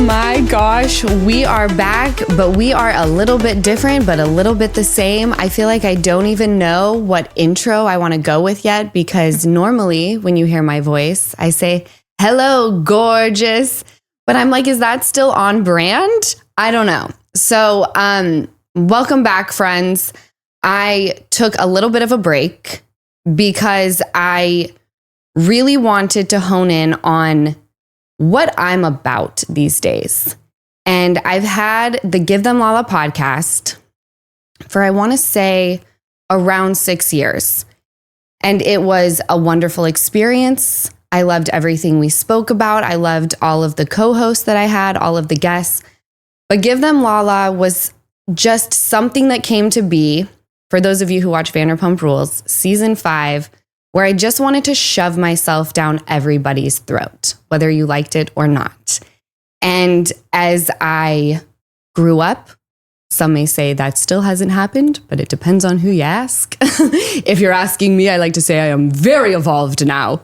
my gosh, we are back, but we are a little bit different, but a little bit the same. I feel like I don't even know what intro I want to go with yet, because normally when you hear my voice, I say, hello, gorgeous. But I'm like, is that still on brand? I don't know. So, welcome back, friends. I took a little bit of a break because I really wanted to hone in on what I'm about these days. And I've had the Give Them Lala podcast for, I want to say, around 6 years. And it was a wonderful experience. I loved everything we spoke about. I loved all of the co-hosts that I had, all of the guests. But Give Them Lala was just something that came to be, for those of you who watch Vanderpump Rules, season 5, where I just wanted to shove myself down everybody's throat, whether you liked it or not. And as I grew up, some may say that still hasn't happened, but it depends on who you ask. If you're asking me, I like to say I am very evolved now.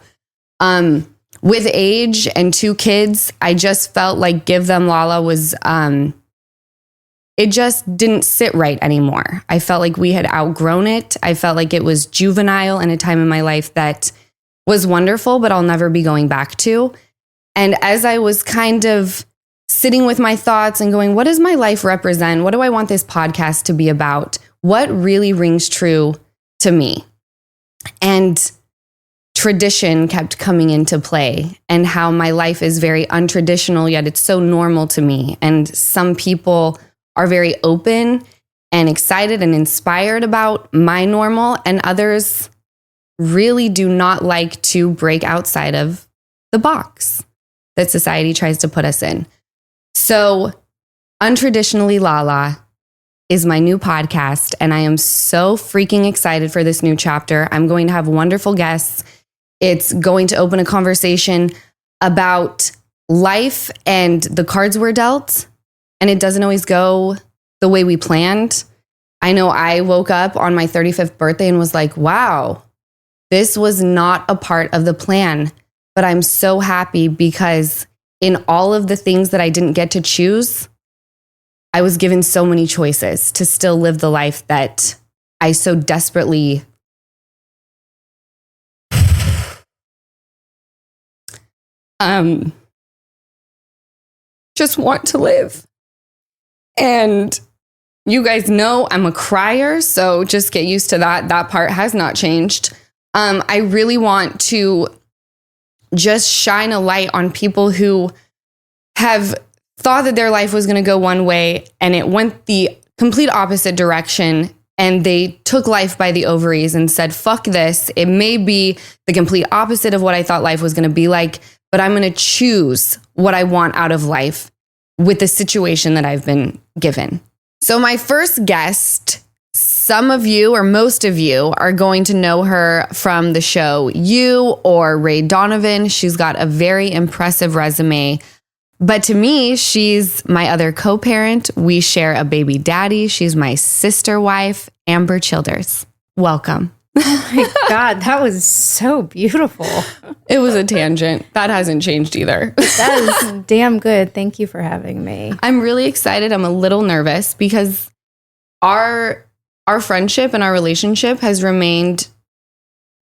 With age and 2 kids, I just felt like Give Them Lala was, it just didn't sit right anymore. I felt like we had outgrown it. I felt like it was juvenile in a time in my life that was wonderful, but I'll never be going back to. And as I was kind of sitting with my thoughts and going, what does my life represent? What do I want this podcast to be about? What really rings true to me? And tradition kept coming into play, and how my life is very untraditional, yet it's so normal to me. And some people are very open and excited and inspired about my normal, and others really do not like to break outside of the box that society tries to put us in. So, Untraditionally Lala is my new podcast, and I am so freaking excited for this new chapter. I'm going to have wonderful guests. It's going to open a conversation about life and the cards we're dealt. And it doesn't always go the way we planned. I know I woke up on my 35th birthday and was like, wow, this was not a part of the plan. But I'm so happy because in all of the things that I didn't get to choose, I was given so many choices to still live the life that I so desperately just want to live. And you guys know I'm a crier, so just get used to that. That part has not changed. I really want to just shine a light on people who have thought that their life was going to go one way and it went the complete opposite direction, and they took life by the ovaries and said, fuck this. It may be the complete opposite of what I thought life was going to be like, but I'm going to choose what I want out of life with the situation that I've been given. So my first guest, some of you or most of you are going to know her from the show You or Ray Donovan. She's got a very impressive resume. But to me, she's my other co-parent. We share a baby daddy. She's my sister wife, Ambyr Childers. Welcome. Oh my God, that was so beautiful. It was a tangent. That hasn't changed either. That is damn good. Thank you for having me. I'm really excited. I'm a little nervous because our friendship and our relationship has remained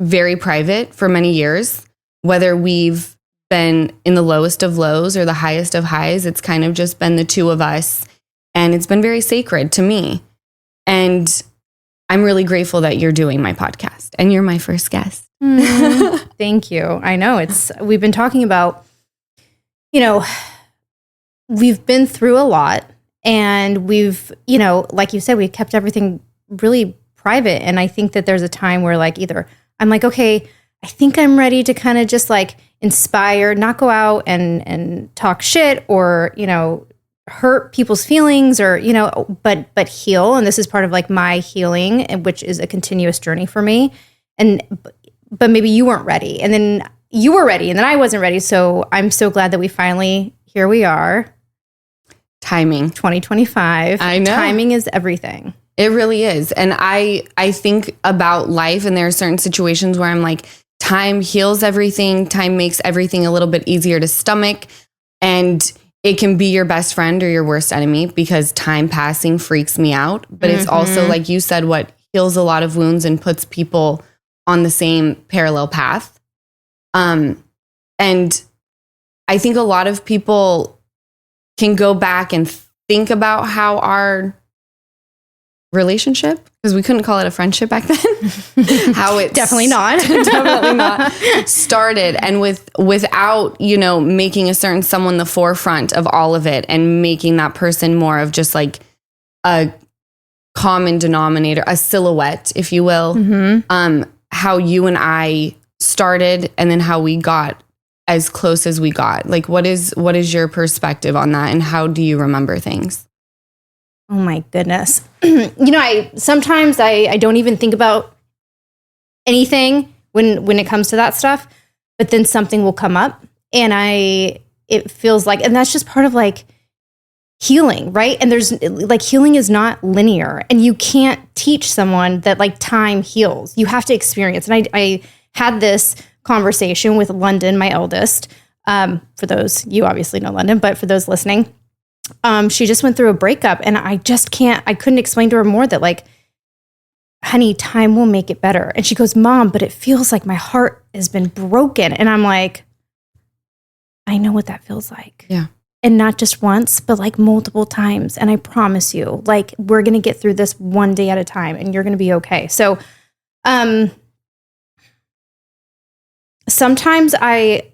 very private for many years. Whether we've been in the lowest of lows or the highest of highs, it's kind of just been the two of us. And it's been very sacred to me. And I'm really grateful that you're doing my podcast and you're my first guest. Thank you. I know we've been talking about, we've been through a lot, and we've, like you said, we've kept everything really private. And I think that there's a time where either I'm like, okay, I think I'm ready to kind of just inspire, not go out and talk shit or, hurt people's feelings or, but heal. And this is part of my healing, which is a continuous journey for me. But maybe you weren't ready, and then you were ready, and then I wasn't ready. So I'm so glad that here we are. Timing. 2025. I know. Timing is everything. It really is. And I think about life, and there are certain situations where I'm like, time heals everything. Time makes everything a little bit easier to stomach. And it can be your best friend or your worst enemy because time passing freaks me out. But it's also, like you said, what heals a lot of wounds and puts people on the same parallel path. And I think a lot of people can go back and think about how our relationship, because we couldn't call it a friendship back then, how it Definitely not started, and without, you know, making a certain someone the forefront of all of it and making that person more of just like a common denominator, a silhouette, if you will. How you and I started and then how we got as close as we got. Like, what is your perspective on that, and how do you remember things? Oh my goodness. You know, I sometimes don't even think about anything when it comes to that stuff, but then something will come up and it feels like, and that's just part of like healing, right? And there's like, healing is not linear, and you can't teach someone that like time heals. You have to experience. And I had this conversation with London, my eldest. For those, you obviously know London, but for those listening, she just went through a breakup, and I couldn't explain to her more that like, honey, time will make it better. And she goes, Mom, but it feels like my heart has been broken. And I'm like, I know what that feels like. Yeah. And not just once, but like multiple times. And I promise you, like, we're going to get through this one day at a time, and you're going to be okay. So, sometimes I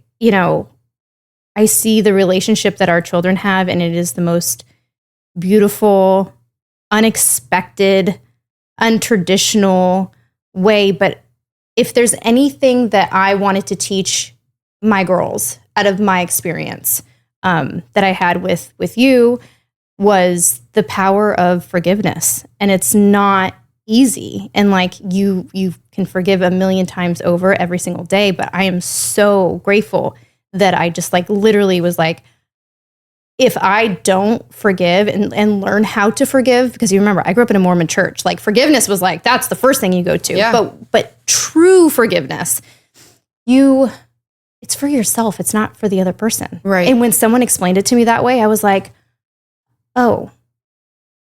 see the relationship that our children have, and it is the most beautiful, unexpected, untraditional way. But if there's anything that I wanted to teach my girls out of my experience that I had with you, was the power of forgiveness. And it's not easy. And like you can forgive a million times over every single day. But I am so grateful that I just like literally was like, if I don't forgive and learn how to forgive, because you remember, I grew up in a Mormon church, like forgiveness was like, that's the first thing you go to. Yeah. But true forgiveness, it's for yourself. It's not for the other person. Right. And when someone explained it to me that way, I was like, oh,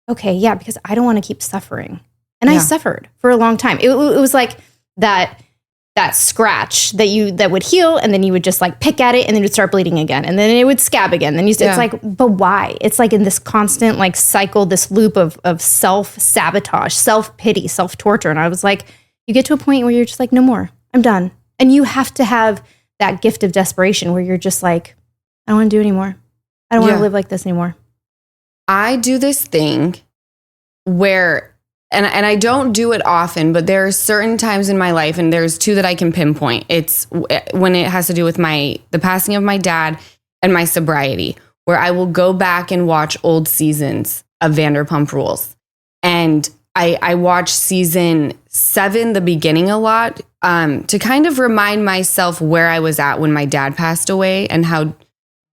okay. Yeah. Because I don't want to keep suffering. And I suffered for a long time. It was like that scratch that would heal, and then you would just like pick at it, and then it would start bleeding again, and then it would scab again. Then it's like, but why? It's like in this constant like cycle, this loop of self-sabotage, self-pity, self-torture. And I was like, you get to a point where you're just like, no more, I'm done. And you have to have that gift of desperation where you're just like, I don't want to do anymore. I don't want to live like this anymore. I do this thing where, and I don't do it often, but there are certain times in my life, and there's two that I can pinpoint. It's when it has to do with the passing of my dad and my sobriety, where I will go back and watch old seasons of Vanderpump Rules. And I watch season 7, the beginning, a lot, to kind of remind myself where I was at when my dad passed away and how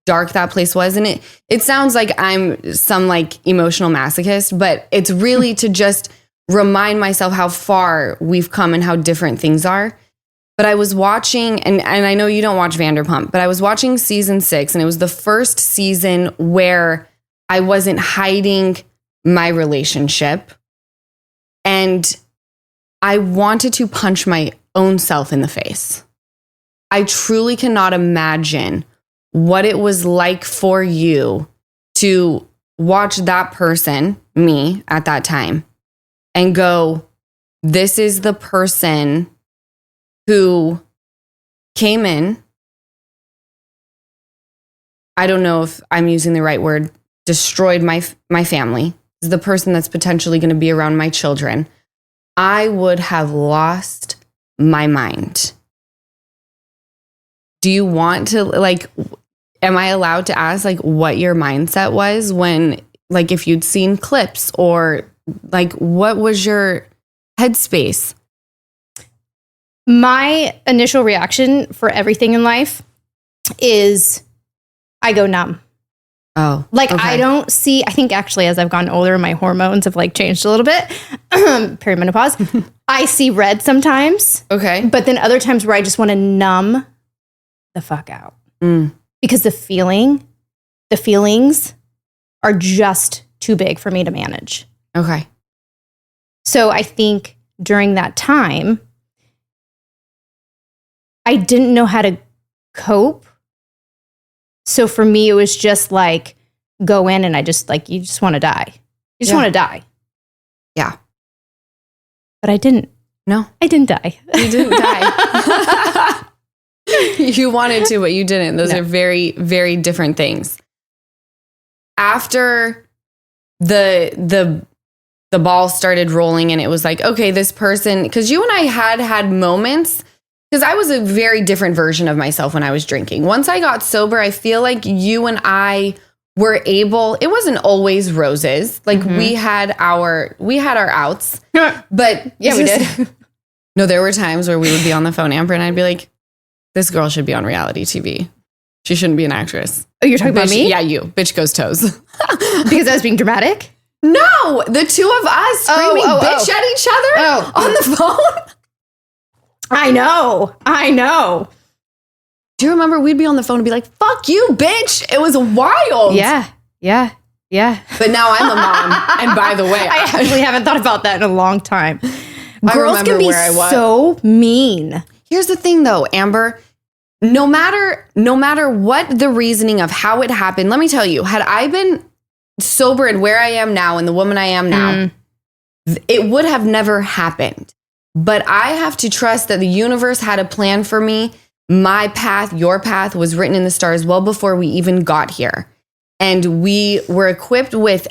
dark that place was. And it sounds like I'm some like emotional masochist, but it's really to just remind myself how far we've come and how different things are. But I was watching, and I know you don't watch Vanderpump, but I was watching season 6, and it was the first season where I wasn't hiding my relationship. And I wanted to punch my own self in the face. I truly cannot imagine what it was like for you to watch that person, me at that time, and go, this is the person who came in. I don't know if I'm using the right word, destroyed my family. This is the person that's potentially going to be around my children. I would have lost my mind. Do you want to, like, am I allowed to ask, like, what your mindset was when, like, if you'd seen clips, or like, what was your headspace? My initial reaction for everything in life is I go numb. Oh, like, okay. I don't see, I think actually as I've gotten older, my hormones have like changed a little bit. Perimenopause. I see red sometimes. Okay. But then other times where I just want to numb the fuck out. Because the feeling the feelings are just too big for me to manage. Okay. So I think during that time, I didn't know how to cope. So for me, it was just like, go in and I just like, you just want to die. You just want to die. Yeah. But I didn't. No. I didn't die. You didn't die. You wanted to, but you didn't. Those are very, very different things. After the ball started rolling and it was like, okay, this person, because you and I had moments, because I was a very different version of myself when I was drinking. Once I got sober, I feel like you and I were able, it wasn't always roses. Like we had our outs, but yeah, we did. No, there were times where we would be on the phone, Amber, and I'd be like, this girl should be on reality TV. She shouldn't be an actress. Oh, you're talking about me? Yeah, you. Bitch goes toes. Because I was being dramatic? No, the two of us screaming bitch at each other on the phone. I know. Do you remember we'd be on the phone and be like, fuck you, bitch. It was wild. Yeah. But now I'm a mom. And by the way, I actually haven't thought about that in a long time. Girls can be so mean. Here's the thing though, Amber. No matter what the reasoning of how it happened, let me tell you, had I been sober and where I am now and the woman I am now, it would have never happened. But I have to trust that the universe had a plan for me. My path, your path was written in the stars well before we even got here. And we were equipped with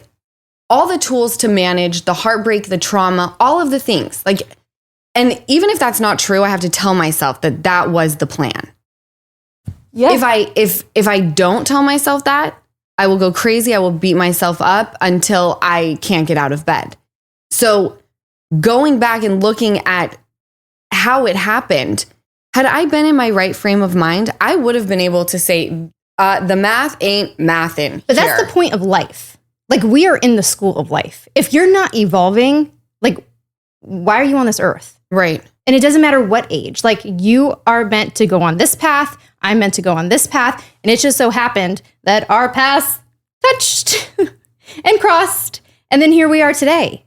all the tools to manage the heartbreak, the trauma, all of the things. Like, and even if that's not true, I have to tell myself that that was the plan. Yeah. If I don't tell myself that, I will go crazy. I will beat myself up until I can't get out of bed. So going back and looking at how it happened, had I been in my right frame of mind, I would have been able to say, the math ain't mathin'. But that's the point of life. Like, we are in the school of life. If you're not evolving, like, why are you on this earth? Right. And it doesn't matter what age. Like, you are meant to go on this path. I'm meant to go on this path. And it just so happened that our paths touched and crossed. And then here we are today.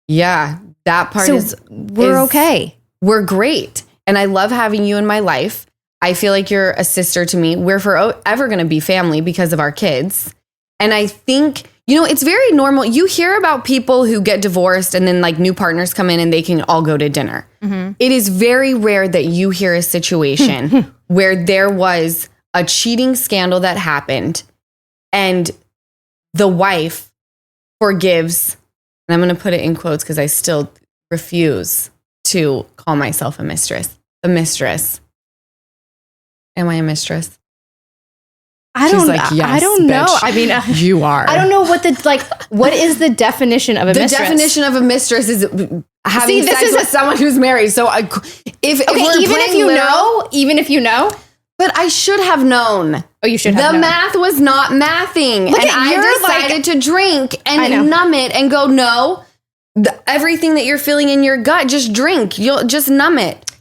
Yeah, that part we're okay. We're great. And I love having you in my life. I feel like you're a sister to me. We're forever going to be family because of our kids. And I think, it's very normal. You hear about people who get divorced and then like new partners come in and they can all go to dinner. Mm-hmm. It is very rare that you hear a situation where there was a cheating scandal that happened and the wife forgives, and I'm going to put it in quotes because I still refuse to call myself a mistress. A mistress. Am I a mistress? I don't know. I mean, you are. I don't know what is the definition of a mistress? The definition of a mistress is having sex with someone who's married. So even if you know. But I should have known. Oh, you should have known. The math was not mathing. I decided to drink and numb it and go, no, everything that you're feeling in your gut, just drink. You'll just numb it.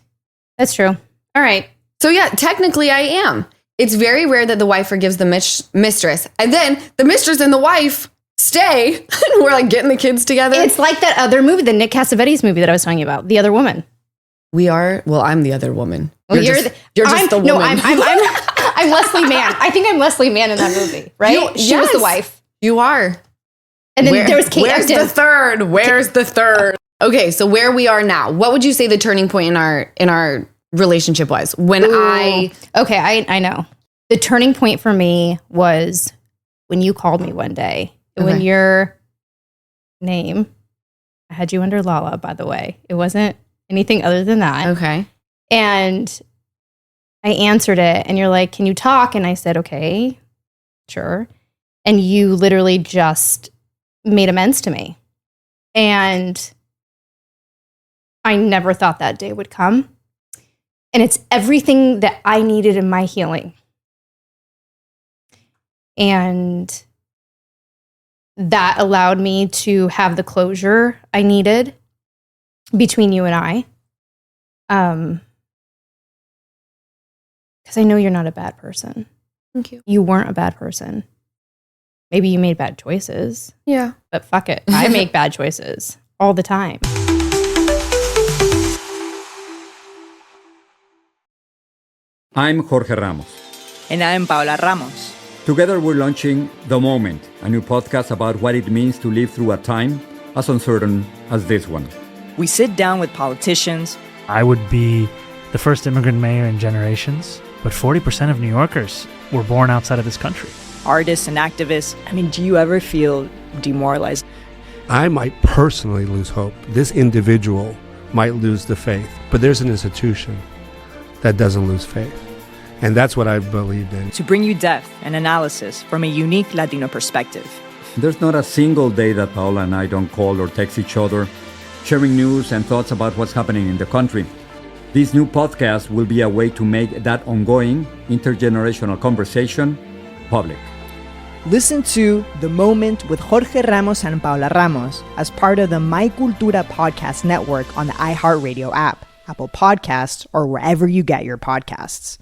That's true. All right. So yeah, technically I am. It's very rare that the wife forgives the mistress. And then the mistress and the wife stay. And we're like getting the kids together. It's like that other movie, the Nick Cassavetes movie that I was talking about, The Other Woman. I'm the other woman. Well, you're just the woman. No, I'm Leslie Mann. I think I'm Leslie Mann in that movie, right? She was the wife. You are. And then there was Kate Where's the third? Okay, so where we are now, what would you say the turning point in our relationship was? I know. The turning point for me was when you called me one day. Okay. When your name, I had you under Lala, by the way. It wasn't anything other than that. Okay. And I answered it and you're like, can you talk? And I said, okay, sure. And you literally just made amends to me. And I never thought that day would come. And it's everything that I needed in my healing. And that allowed me to have the closure I needed between you and I. Because I know you're not a bad person. Thank you. You weren't a bad person. maybe you made bad choices. Yeah. But fuck it. I make bad choices all the time. I'm Jorge Ramos. And I'm Paola Ramos. Together we're launching The Moment, a new podcast about what it means to live through a time as uncertain as this one. We sit down with politicians. I would be the first immigrant mayor in generations, but 40% of New Yorkers were born outside of this country. Artists and activists. I mean, do you ever feel demoralized? I might personally lose hope. This individual might lose the faith, but there's an institution that doesn't lose faith. And that's what I've believed in. To bring you depth and analysis from a unique Latino perspective. There's not a single day that Paola and I don't call or text each other, sharing news and thoughts about what's happening in the country. This new podcast will be a way to make that ongoing intergenerational conversation public. Listen to The Moment with Jorge Ramos and Paola Ramos as part of the My Cultura podcast network on the iHeartRadio app, Apple Podcasts, or wherever you get your podcasts.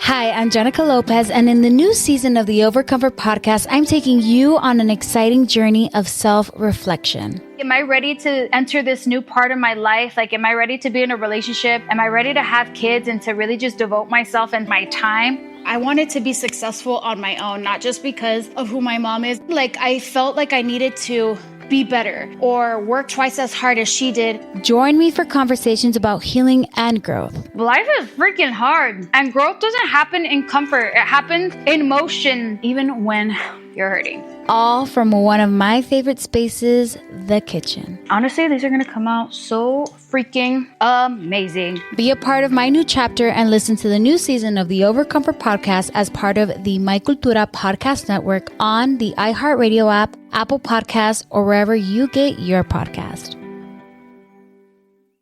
Hi, I'm Jenica Lopez, and in the new season of the Overcomfort podcast, I'm taking you on an exciting journey of self-reflection. Am I ready to enter this new part of my life? Like, am I ready to be in a relationship? Am I ready to have kids and to really just devote myself and my time? I wanted to be successful on my own, not just because of who my mom is. Like, I felt like I needed to be better or work twice as hard as she did. Join me for conversations about healing and growth. Life is freaking hard, and growth doesn't happen in comfort. It happens in motion, even when you're hurting. All from one of my favorite spaces, the kitchen. Honestly, these are gonna come out so freaking amazing. Be a part of my new chapter and listen to the new season of the Overcomfort podcast as part of the My Cultura podcast network on the iHeartRadio app, Apple Podcasts, or wherever you get your podcast.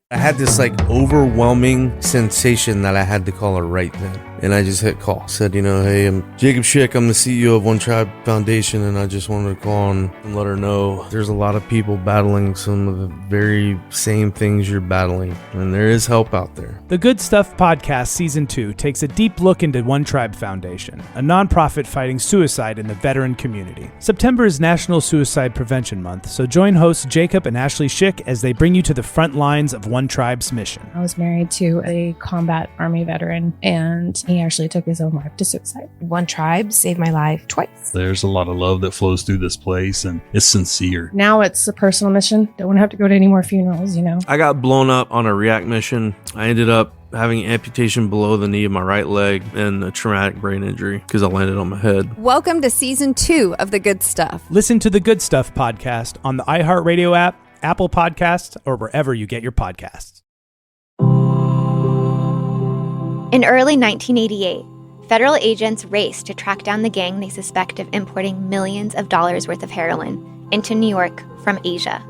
I had this overwhelming sensation that I had to call her right then. And I just hit call. Said, hey, I'm Jacob Schick. I'm the CEO of One Tribe Foundation. And I just wanted to call on and let her know there's a lot of people battling some of the very same things you're battling. And there is help out there. The Good Stuff Podcast Season 2 takes a deep look into One Tribe Foundation, a nonprofit fighting suicide in the veteran community. September is National Suicide Prevention Month, so join hosts Jacob and Ashley Schick as they bring you to the front lines of One Tribe's mission. I was married to a combat Army veteran, and he actually took his own life to suicide. One Tribe saved my life twice. There's a lot of love that flows through this place, and it's sincere. Now it's a personal mission. Don't want to have to go to any more funerals, I got blown up on a react mission. I ended up having amputation below the knee of my right leg and a traumatic brain injury because I landed on my head. Welcome to Season 2 of The Good Stuff. Listen to The Good Stuff podcast on the iHeartRadio app, Apple Podcasts, or wherever you get your podcasts. In early 1988, federal agents raced to track down the gang they suspect of importing millions of dollars worth of heroin into New York from Asia.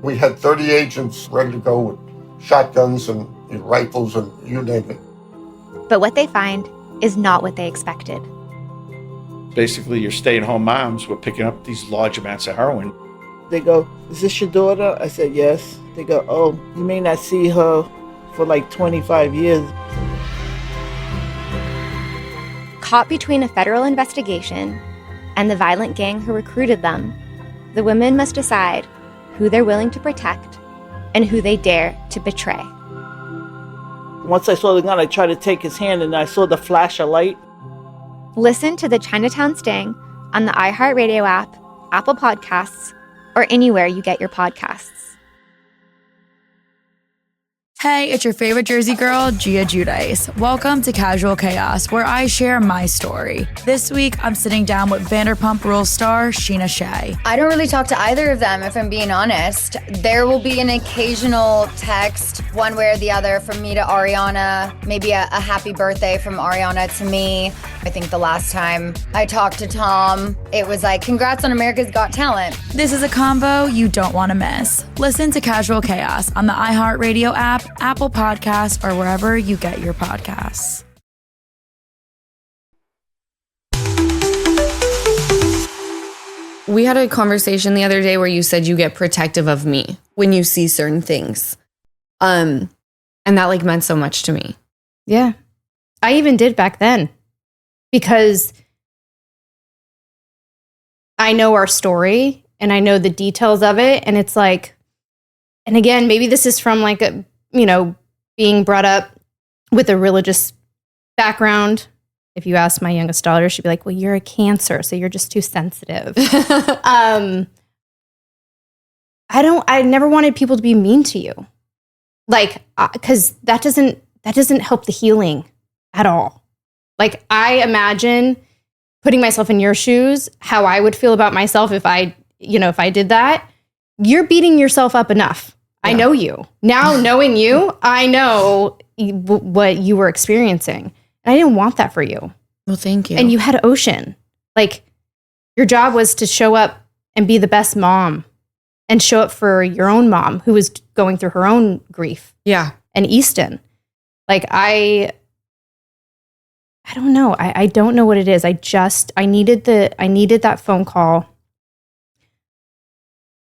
We had 30 agents ready to go with shotguns and rifles and you name it. But what they find is not what they expected. Basically, your stay-at-home moms were picking up these large amounts of heroin. They go, "Is this your daughter?" I said, "Yes." They go, "Oh, you may not see her for 25 years." Caught between a federal investigation and the violent gang who recruited them, the women must decide who they're willing to protect and who they dare to betray. Once I saw the gun, I tried to take his hand and I saw the flash of light. Listen to the Chinatown Sting on the iHeartRadio app, Apple Podcasts, or anywhere you get your podcasts. Hey, it's your favorite Jersey girl, Gia Giudice. Welcome to Casual Chaos, where I share my story. This week, I'm sitting down with Vanderpump Rules star Sheena Shea. I don't really talk to either of them, if I'm being honest. There will be an occasional text, one way or the other, from me to Ariana, maybe a happy birthday from Ariana to me. I think the last time I talked to Tom, it was like, congrats on America's Got Talent. This is a combo you don't want to miss. Listen to Casual Chaos on the iHeartRadio app, Apple Podcasts, or wherever you get your podcasts. We had a conversation the other day where you said you get protective of me when you see certain things. And that meant so much to me. Yeah. I even did back then because I know our story and I know the details of it. And it's like, and again, maybe this is from like a, being brought up with a religious background. If you ask my youngest daughter, she'd be like, well, you're a Cancer, so you're just too sensitive. I never wanted people to be mean to you. Like, because that doesn't help the healing at all. Like, I imagine putting myself in your shoes, how I would feel about myself if I did that. You're beating yourself up enough. Yeah. I know you. Now, knowing you, I know what you were experiencing. And I didn't want that for you. Well, thank you. And you had Ocean. Like, your job was to show up and be the best mom and show up for your own mom who was going through her own grief. Yeah. And Easton. Like, I don't know. I don't know what it is. I needed that phone call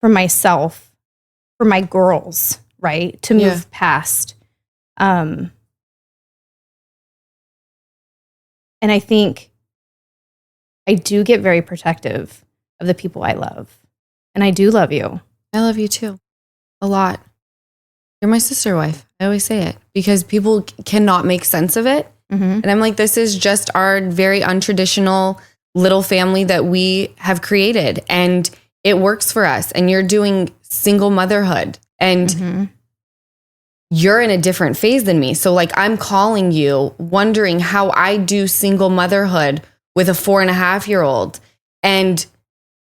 for myself, for my girls, right? To move past. And I think I do get very protective of the people I love. And I do love you. I love you too. A lot. You're my sister wife. I always say it because people cannot make sense of it. Mm-hmm. And I'm like, this is just our very untraditional little family that we have created. And it works for us. And you're doing single motherhood. And you're in a different phase than me. So like, I'm calling you, wondering how I do single motherhood with a 4.5-year-old. And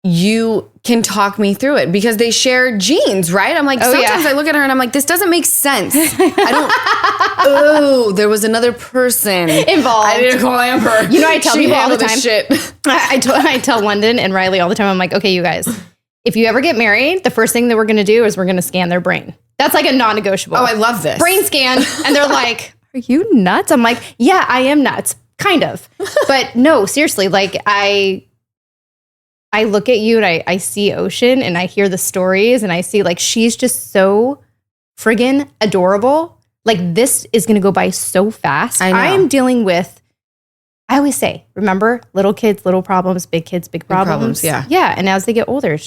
you can talk me through it because they share genes, right? I'm like, sometimes I look at her and I'm like, this doesn't make sense. There was another person involved. I didn't call Amber. I tell people all the time. Shit. I tell London and Riley all the time. I'm like, okay, you guys, if you ever get married, the first thing that we're going to do is we're going to scan their brain. That's like a non-negotiable. Oh, I love this. Brain scan. And they're like, are you nuts? I'm like, yeah, I am nuts. Kind of. But no, seriously, like I look at you and I see Ocean and I hear the stories and I see like she's just so friggin' adorable. Like this is going to go by so fast. I am dealing with, I always say, remember, little kids, little problems, big kids, big problems. Yeah. Yeah. And as they get older, it's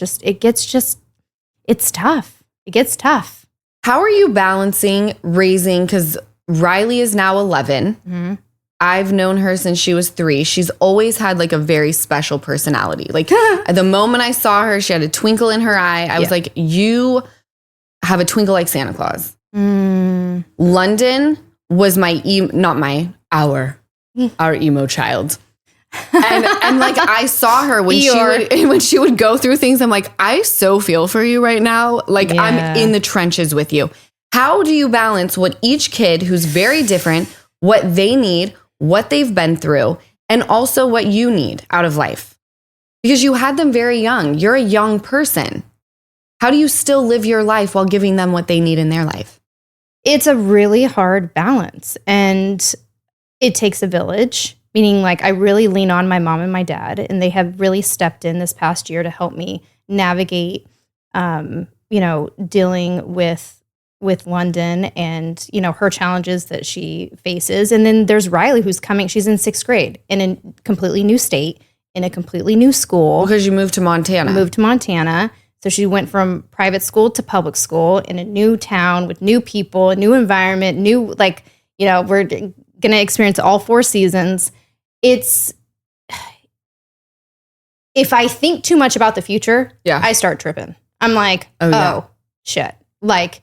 tough. It gets tough. How are you balancing raising, because Riley is now 11. Mm-hmm. I've known her since she was 3. She's always had like a very special personality. Like the moment I saw her, she had a twinkle in her eye. I was like, you have a twinkle like Santa Claus. London was our emo child. And like I saw her when she would go through things. I'm like, I so feel for you right now. Like I'm in the trenches with you. How do you balance what each kid who's very different, what they need, what they've been through, and also what you need out of life? Because you had them very young. You're a young person. How do you still live your life while giving them what they need in their life? It's a really hard balance, and it takes a village, meaning like I really lean on my mom and my dad, and they have really stepped in this past year to help me navigate, dealing with London and, her challenges that she faces. And then there's Riley, who's coming. She's in 6th grade in a completely new state, in a completely new school. Because you moved to Montana. So she went from private school to public school in a new town with new people, a new environment, we're going to experience all 4 seasons. If I think too much about the future, I start tripping. I'm like, shit. Like,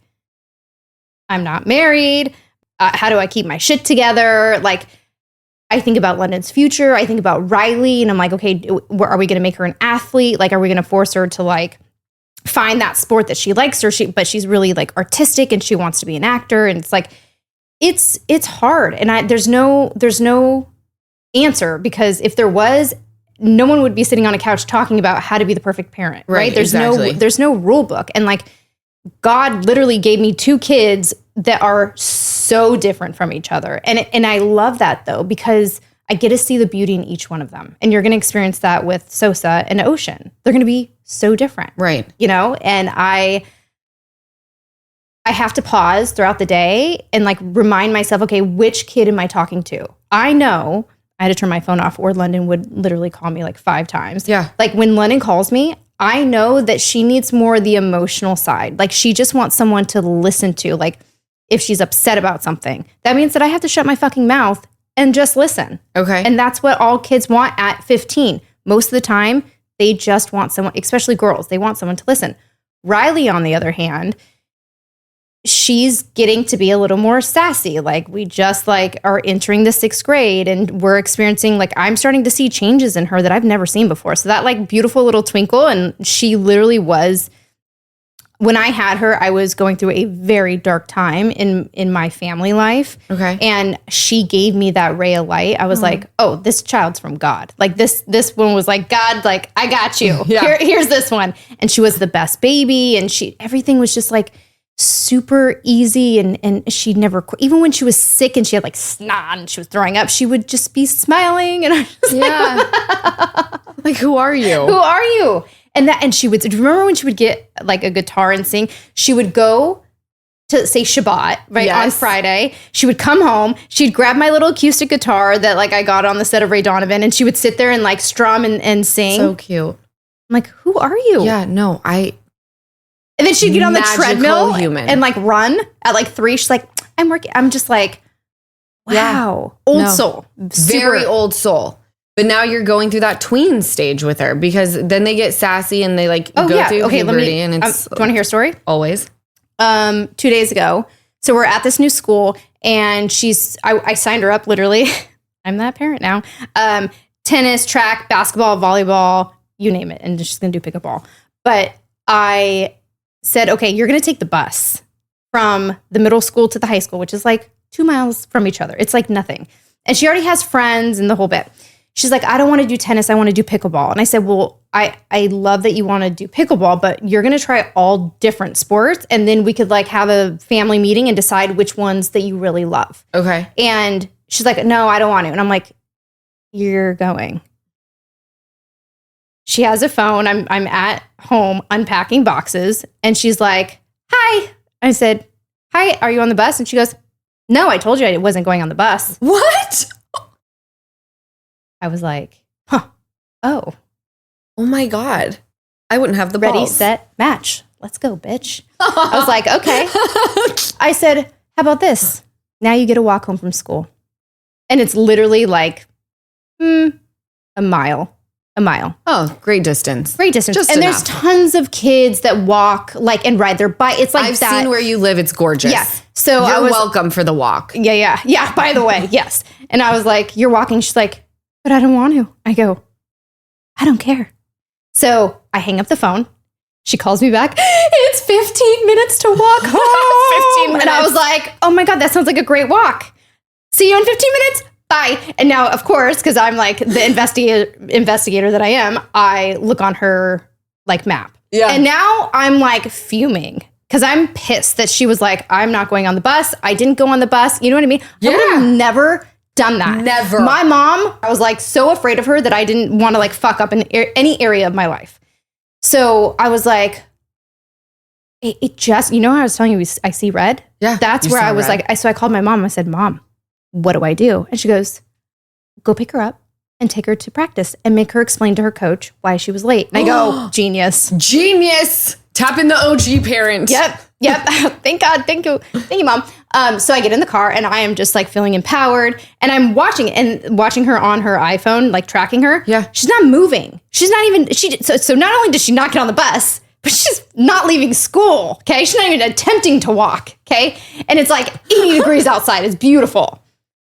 I'm not married. How do I keep my shit together? Like, I think about London's future. I think about Riley, and I'm like, okay, are we going to make her an athlete? Like, are we going to force her to like find that sport that she likes, but she's really like artistic and she wants to be an actor? And it's like, it's hard. And there's no answer, because if there was, no one would be sitting on a couch talking about how to be the perfect parent, right? There's no rule book. And like, God literally gave me 2 kids that are so different from each other. And I love that though, because I get to see the beauty in each one of them. And you're going to experience that with Sosa and Ocean. They're going to be so different. Right. And I have to pause throughout the day and like remind myself, okay, which kid am I talking to? I know I had to turn my phone off, or London would literally call me like 5 times. Yeah. Like when London calls me, I know that she needs more the emotional side. Like she just wants someone to listen to. Like if she's upset about something, that means that I have to shut my fucking mouth and just listen. Okay. And that's what all kids want at 15. Most of the time, they just want someone, especially girls, they want someone to listen. Riley, on the other hand, she's getting to be a little more sassy. Like we just like are entering the 6th grade and we're experiencing, like I'm starting to see changes in her that I've never seen before. So that like beautiful little twinkle, and she literally was, when I had her, I was going through a very dark time in my family life. Okay. And she gave me that ray of light. I was like, oh, this child's from God. Like this one was like, God, like I got you. Yeah. Here's this one. And she was the best baby. And everything was just like super easy, and she never, even when she was sick and she had like snot and she was throwing up, she would just be smiling, and I was like, who are you? Who are you? And she would, do you remember when she would get like a guitar and sing? She would go to say Shabbat, right? Yes. On Friday. She would come home, she'd grab my little acoustic guitar that like I got on the set of Ray Donovan, and she would sit there and like strum and sing. So cute. I'm like, who are you? Yeah, no, And then she'd get on the Magical treadmill human. and like run at like 3. She's like, I'm working. I'm just like, wow. Old soul. Very Super. old soul. But now you're going through that tween stage with her, because then they get sassy and they like go through puberty, and it's do you want to hear a story? Always. 2 days ago. So we're at this new school, and I signed her up literally. I'm that parent now. Tennis, track, basketball, volleyball, you name it. And she's going to do pickleball. But I said, okay, you're going to take the bus from the middle school to the high school, which is like 2 miles from each other. It's like nothing. And she already has friends and the whole bit. She's like, I don't want to do tennis. I want to do pickleball. And I said, well, I love that you want to do pickleball, but you're going to try all different sports. And then we could like have a family meeting and decide which ones that you really love. Okay. And she's like, no, I don't want to. And I'm like, you're going. She has a phone. I'm at home unpacking boxes, and she's like, hi. I said, hi, are you on the bus? And she goes, no, I told you I wasn't going on the bus. What? I was like, huh. Oh my God. I wouldn't have the ready, balls. set, match. Let's go, bitch. I was like, okay. I said, how about this? Now you get to walk home from school. And it's literally like a mile. Oh, great distance. Great distance. Just and enough. there's tons of kids that walk like and ride their bike. It's like I've seen where you live. It's gorgeous. Yeah. So you're I was welcome for the walk. Yeah. By the way, yes. And I was like, you're walking. She's like, but I don't want to. I go, I don't care. So I hang up the phone. She calls me back. It's 15 minutes to walk home. 15 minutes. And I was like, oh my God, that sounds like a great walk. See you in 15 minutes. Bye. And now, of course, because I'm like the investigator that I am, I look on her like map. Yeah. And now I'm like fuming because I'm pissed that she was like, I'm not going on the bus. I didn't go on the bus. You know what I mean? Yeah. I would have never done that. Never. My mom, I was like so afraid of her that I didn't want to like fuck up in any area of my life. So I was like, it just, you know how I was telling you I see red? Yeah. That's where I was like, so I called my mom. I said, Mom, what do I do? And she goes, go pick her up and take her to practice and make her explain to her coach why she was late. And I go, genius. Genius. Tap in the OG parent. Yep. Thank God. Thank you, Mom. So I get in the car and I am just like feeling empowered, and I'm watching her on her iPhone, like tracking her. Yeah. She's not moving. She's not even, so not only does she not get on the bus, but she's not leaving school. Okay. She's not even attempting to walk. Okay. And it's like 80 degrees outside. It's beautiful.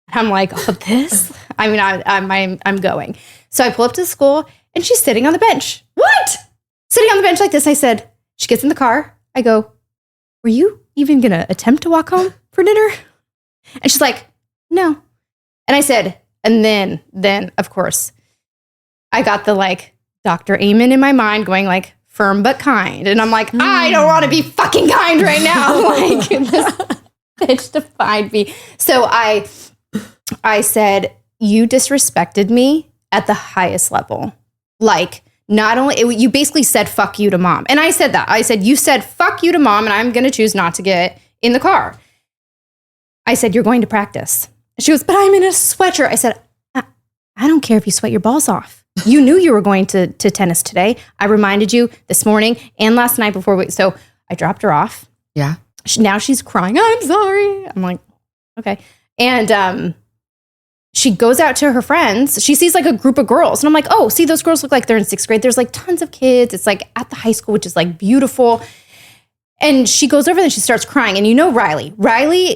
And I'm like, oh, this? I mean, I'm going. So I pull up to the school and she's sitting on the bench. What? Sitting on the bench like this. I said, she gets in the car. I go, were you even going to attempt to walk home for dinner? And she's like, no. And I said, and then of course, I got the like Dr. Amen in my mind going like firm but kind. And I'm like, I don't want to be fucking kind right now. Like this bitch defied me. So I said, you disrespected me at the highest level. Like, not only, you basically said, fuck you to Mom. And I said that. I said, you said, fuck you to Mom, and I'm going to choose not to get in the car. I said, you're going to practice. She goes, but I'm in a sweatshirt. I said, I don't care if you sweat your balls off. You knew you were going to tennis today. I reminded you this morning and last night before so I dropped her off. Yeah. Now she's crying. I'm sorry. I'm like, okay. And she goes out to her friends. She sees like a group of girls. And I'm like, oh, see, those girls look like they're in 6th grade. There's like tons of kids. It's like at the high school, which is like beautiful. And she goes over there and she starts crying. And you know Riley,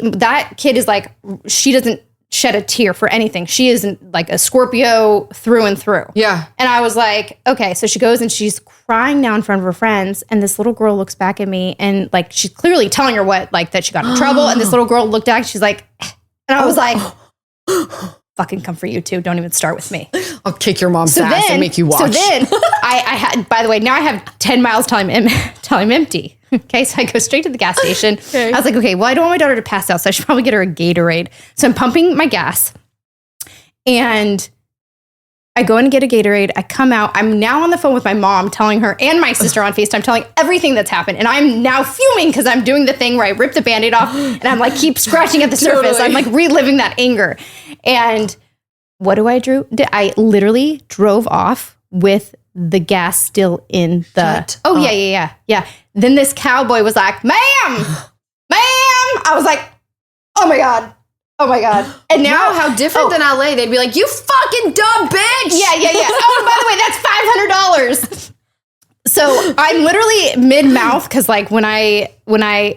that kid is like, she doesn't shed a tear for anything. She isn't like a Scorpio through and through. Yeah. And I was like, okay. So she goes and she's crying now in front of her friends. And this little girl looks back at me and like, she's clearly telling her what, like that she got in trouble. And this little girl looked back, she's like, and I was like, fucking come for you too. Don't even start with me. I'll kick your mom's ass and make you watch. So then I had, by the way, now I have 10 miles till I'm empty. Okay. So I go straight to the gas station. Okay. I was like, okay, well, I don't want my daughter to pass out. So I should probably get her a Gatorade. So I'm pumping my gas and I go in and get a Gatorade. I come out. I'm now on the phone with my mom telling her and my sister on FaceTime telling everything that's happened. And I'm now fuming because I'm doing the thing where I rip the Band-Aid off and I'm like, keep scratching at the surface. I'm like reliving that anger. And what do? I literally drove off with the gas still in the... Yeah. Then this cowboy was like, ma'am. I was like, oh my God. And now how different than LA. They'd be like, you fucking dumb bitch. Yeah. Oh, by the way, that's $500. So I'm literally mid-mouth because like when I,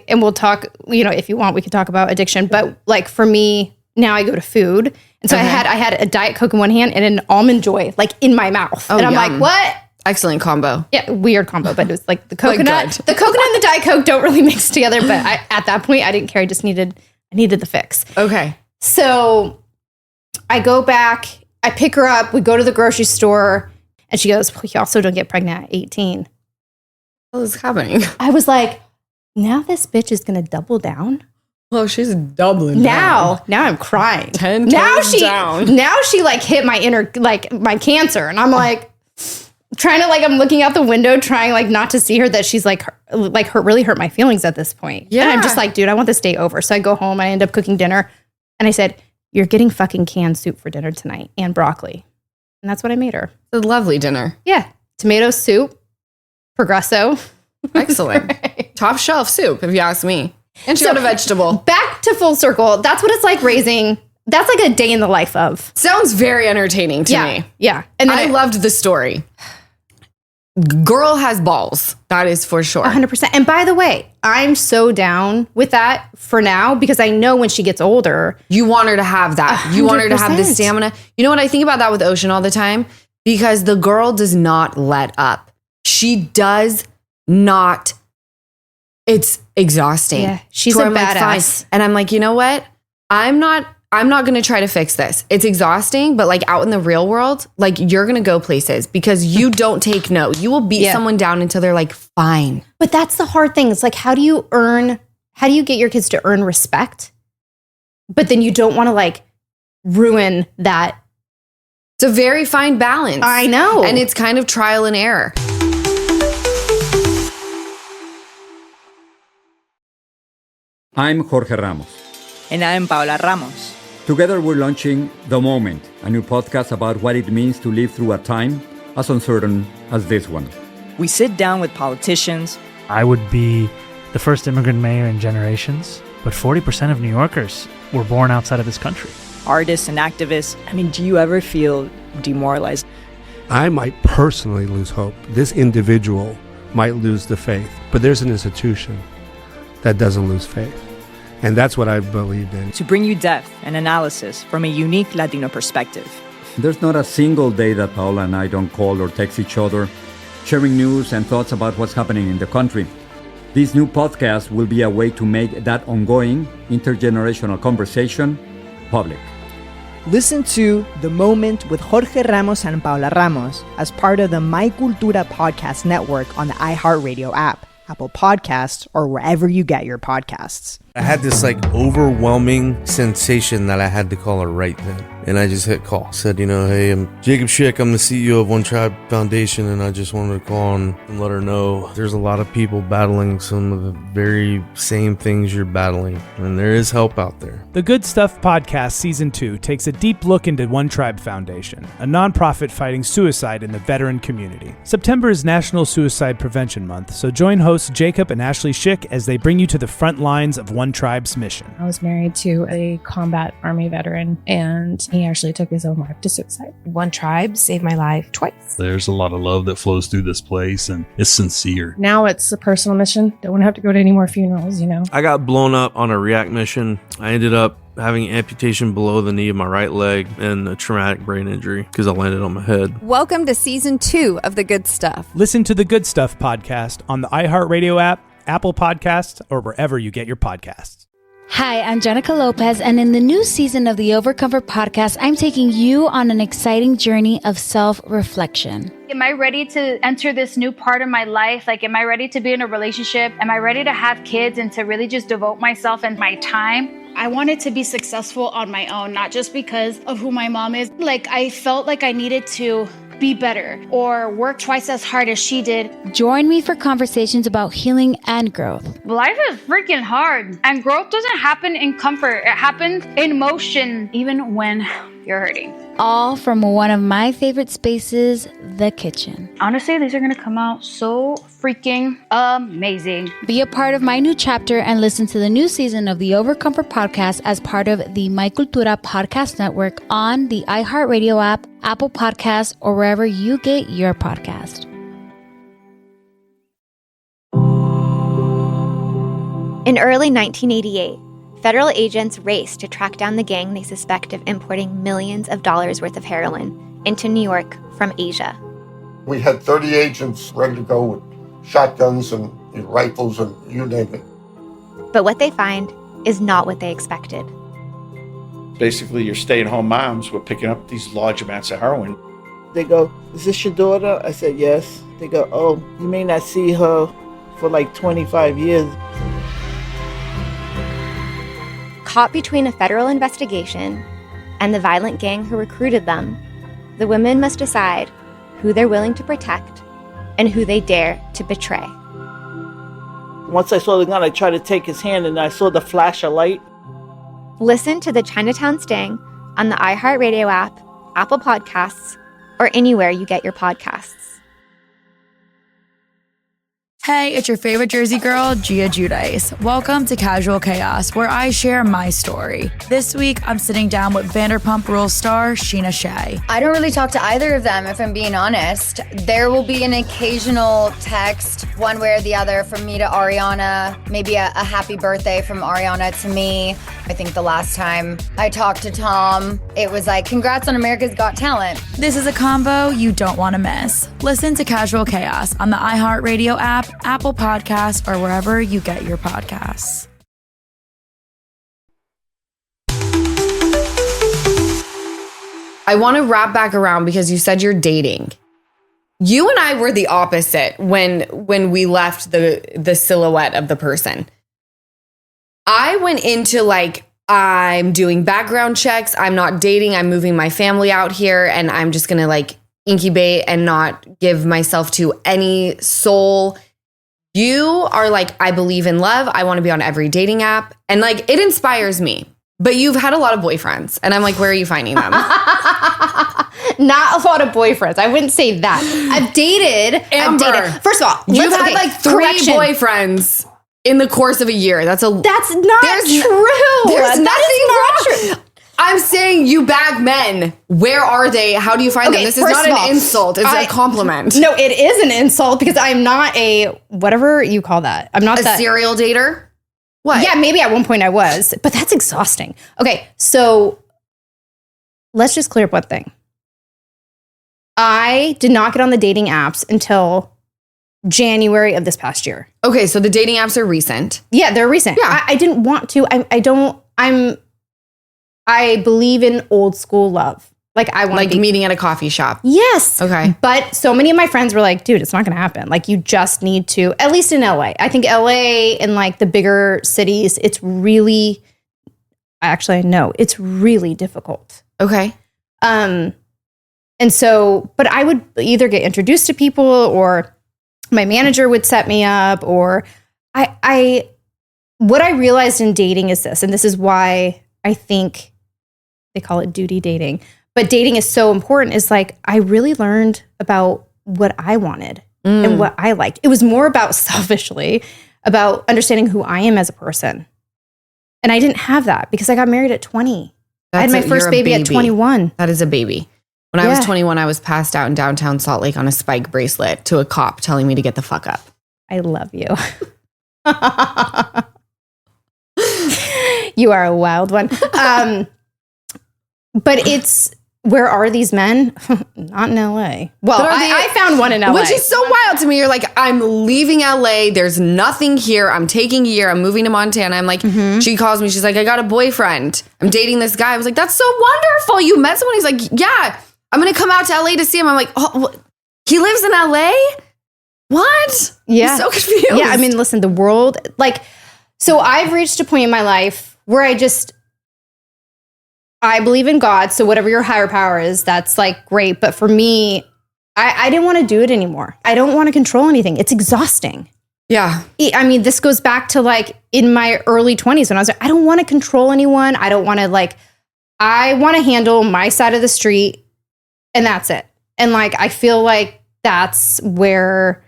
and we'll talk, if you want, we can talk about addiction. But like for me, now I go to food. And so I had a Diet Coke in one hand and an Almond Joy like in my mouth. And I'm like, what? Excellent combo. Yeah, weird combo, but it was like the coconut. The coconut and the Diet Coke don't really mix together. But at that point, I didn't care. I just needed the fix. Okay. So I go back. I pick her up. We go to the grocery store. And she goes, well, you also don't get pregnant at 18. What is happening? I was like, now this bitch is going to double down. Well, she's doubling down. Now I'm crying. 10 toes down. Now she like hit my inner, like my cancer. And I'm like trying to like, I'm looking out the window trying like not to see her that she's like really hurt my feelings at this point. Yeah. And I'm just like, dude, I want this day over. So I go home. I end up cooking dinner. And I said, you're getting fucking canned soup for dinner tonight and broccoli. And that's what I made her. It's a lovely dinner. Yeah. Tomato soup, Progresso. Excellent. Right. Top shelf soup, if you ask me. And she got a vegetable. Back to full circle. That's what it's like raising. That's like a day in the life of. Sounds very entertaining to me. Yeah. And I loved the story. Girl has balls. That is for sure. 100%. And by the way, I'm so down with that for now because I know when she gets older. You want her to have that. 100%. You want her to have the stamina. You know what? I think about that with Ocean all the time because the girl does not let up. She does not. It's exhausting. Yeah, she's a badass. And I'm like, you know what? I'm not going to try to fix this. It's exhausting, but like out in the real world, like you're going to go places because you don't take no. You will beat someone down until they're like, fine. But that's the hard thing. It's like, how do you get your kids to earn respect? But then you don't want to like ruin that. It's a very fine balance. I know. And it's kind of trial and error. I'm Jorge Ramos. And I'm Paola Ramos. Together we're launching The Moment, a new podcast about what it means to live through a time as uncertain as this one. We sit down with politicians. I would be the first immigrant mayor in generations, but 40% of New Yorkers were born outside of this country. Artists and activists. I mean, do you ever feel demoralized? I might personally lose hope. This individual might lose the faith, but there's an institution that doesn't lose faith. And that's what I've believed in. To bring you depth and analysis from a unique Latino perspective. There's not a single day that Paola and I don't call or text each other, sharing news and thoughts about what's happening in the country. This new podcast will be a way to make that ongoing intergenerational conversation public. Listen to The Moment with Jorge Ramos and Paola Ramos as part of the My Cultura podcast network on the iHeartRadio app, Apple Podcasts, or wherever you get your podcasts. I had this like overwhelming sensation that I had to call her right then. And I just hit call. Said, hey, I'm Jacob Schick. I'm the CEO of One Tribe Foundation. And I just wanted to call on and let her know there's a lot of people battling some of the very same things you're battling. And there is help out there. The Good Stuff Podcast Season 2 takes a deep look into One Tribe Foundation, a nonprofit fighting suicide in the veteran community. September is National Suicide Prevention Month, so join hosts Jacob and Ashley Schick as they bring you to the front lines of One Tribe's mission. I was married to a combat Army veteran, and he actually took his own life to suicide. One Tribe saved my life twice. There's a lot of love that flows through this place, and it's sincere. Now it's a personal mission. Don't want to have to go to any more funerals, I got blown up on a react mission. I ended up having amputation below the knee of my right leg and a traumatic brain injury because I landed on my head. Welcome to Season 2 of The Good Stuff. Listen to the Good Stuff Podcast on the iHeartRadio app, Apple Podcasts, or wherever you get your podcasts. Hi, I'm Jenica Lopez, and in the new season of the Overcomfort podcast, I'm taking you on an exciting journey of self-reflection. Am I ready to enter this new part of my life? Like, am I ready to be in a relationship? Am I ready to have kids and to really just devote myself and my time? I wanted to be successful on my own, not just because of who my mom is. Like, I felt like I needed to be better or work twice as hard as she did. Join me for conversations about healing and growth. Life is freaking hard, and growth doesn't happen in comfort. It happens in motion, even when you're hurting. All from one of my favorite spaces, the kitchen. Honestly, these are gonna come out so freaking amazing. Be a part of my new chapter and listen to the new season of the Overcomfort podcast as part of the My Cultura podcast network on the iHeartRadio app, Apple Podcasts, or wherever you get your podcast. In early 1988, federal agents raced to track down the gang they suspect of importing millions of dollars worth of heroin into New York from Asia. We had 30 agents ready to go with shotguns and rifles and you name it. But what they find is not what they expected. Basically, your stay-at-home moms were picking up these large amounts of heroin. They go, "Is this your daughter?" I said, "Yes." They go, "Oh, you may not see her for like 25 years." Caught between a federal investigation and the violent gang who recruited them, the women must decide who they're willing to protect and who they dare to betray. Once I saw the gun, I tried to take his hand and I saw the flash of light. Listen to the Chinatown Sting on the iHeartRadio app, Apple Podcasts, or anywhere you get your podcasts. Hey, it's your favorite Jersey girl, Gia Giudice. Welcome to Casual Chaos, where I share my story. This week, I'm sitting down with Vanderpump Rules star Sheena Shea. I don't really talk to either of them, if I'm being honest. There will be an occasional text, one way or the other, from me to Ariana. Maybe a happy birthday from Ariana to me. I think the last time I talked to Tom, it was like, congrats on America's Got Talent. This is a combo you don't want to miss. Listen to Casual Chaos on the iHeartRadio app, Apple Podcasts, or wherever you get your podcasts. I want to wrap back around because you said you're dating. You and I were the opposite when we left the silhouette of the person. I went into like, I'm doing background checks. I'm not dating. I'm moving my family out here and I'm just going to like incubate and not give myself to any soul. You are like, I believe in love. I want to be on every dating app. And like, it inspires me. But you've had a lot of boyfriends. And I'm like, where are you finding them? Not a lot of boyfriends. I wouldn't say that. I've dated. Amber. First of all, you've had like 3 boyfriends in the course of a year. That's not true. There's nothing wrong. I'm saying you bag men. Where are they? How do you find them? This is not an insult. It's a compliment. No, it is an insult because I'm not a, whatever you call that. I'm not a serial dater. What? Yeah, maybe at one point I was, but that's exhausting. Okay, so let's just clear up one thing. I did not get on the dating apps until January of this past year. Okay, so the dating apps are recent. Yeah, they're recent. Yeah. I didn't want to. I believe in old school love. Like I want like meeting at a coffee shop. Yes. Okay. But so many of my friends were like, dude, it's not going to happen. Like you just need to, at least in LA. I think LA and like the bigger cities, it's really, actually I know, it's really difficult. Okay. And so, but I would either get introduced to people or my manager would set me up, or what I realized in dating is this, and this is why I think they call it duty dating, but dating is so important, is like, I really learned about what I wanted and what I liked. It was more about selfishly about understanding who I am as a person. And I didn't have that because I got married at 20. I had my first baby at 21. That is a baby. When I was 21, I was passed out in downtown Salt Lake on a spike bracelet to a cop telling me to get the fuck up. I love you. You are a wild one. But it's, where are these men? Not in LA. Well, I found one in LA. Which is so wild to me. You're like, I'm leaving LA. There's nothing here. I'm taking a year. I'm moving to Montana. I'm like, she calls me. She's like, I got a boyfriend. I'm dating this guy. I was like, that's so wonderful. You met someone. He's like, yeah, I'm going to come out to LA to see him. I'm like, oh, he lives in LA? What? Yeah. I'm so confused. Yeah. I mean, listen, the world, like, so I've reached a point in my life where I believe in God. So whatever your higher power is, that's like great. But for me, I didn't want to do it anymore. I don't want to control anything. It's exhausting. Yeah. I mean, this goes back to like in my early 20s when I was like, I don't want to control anyone. I don't want to I want to handle my side of the street and that's it. And like, I feel like that's where,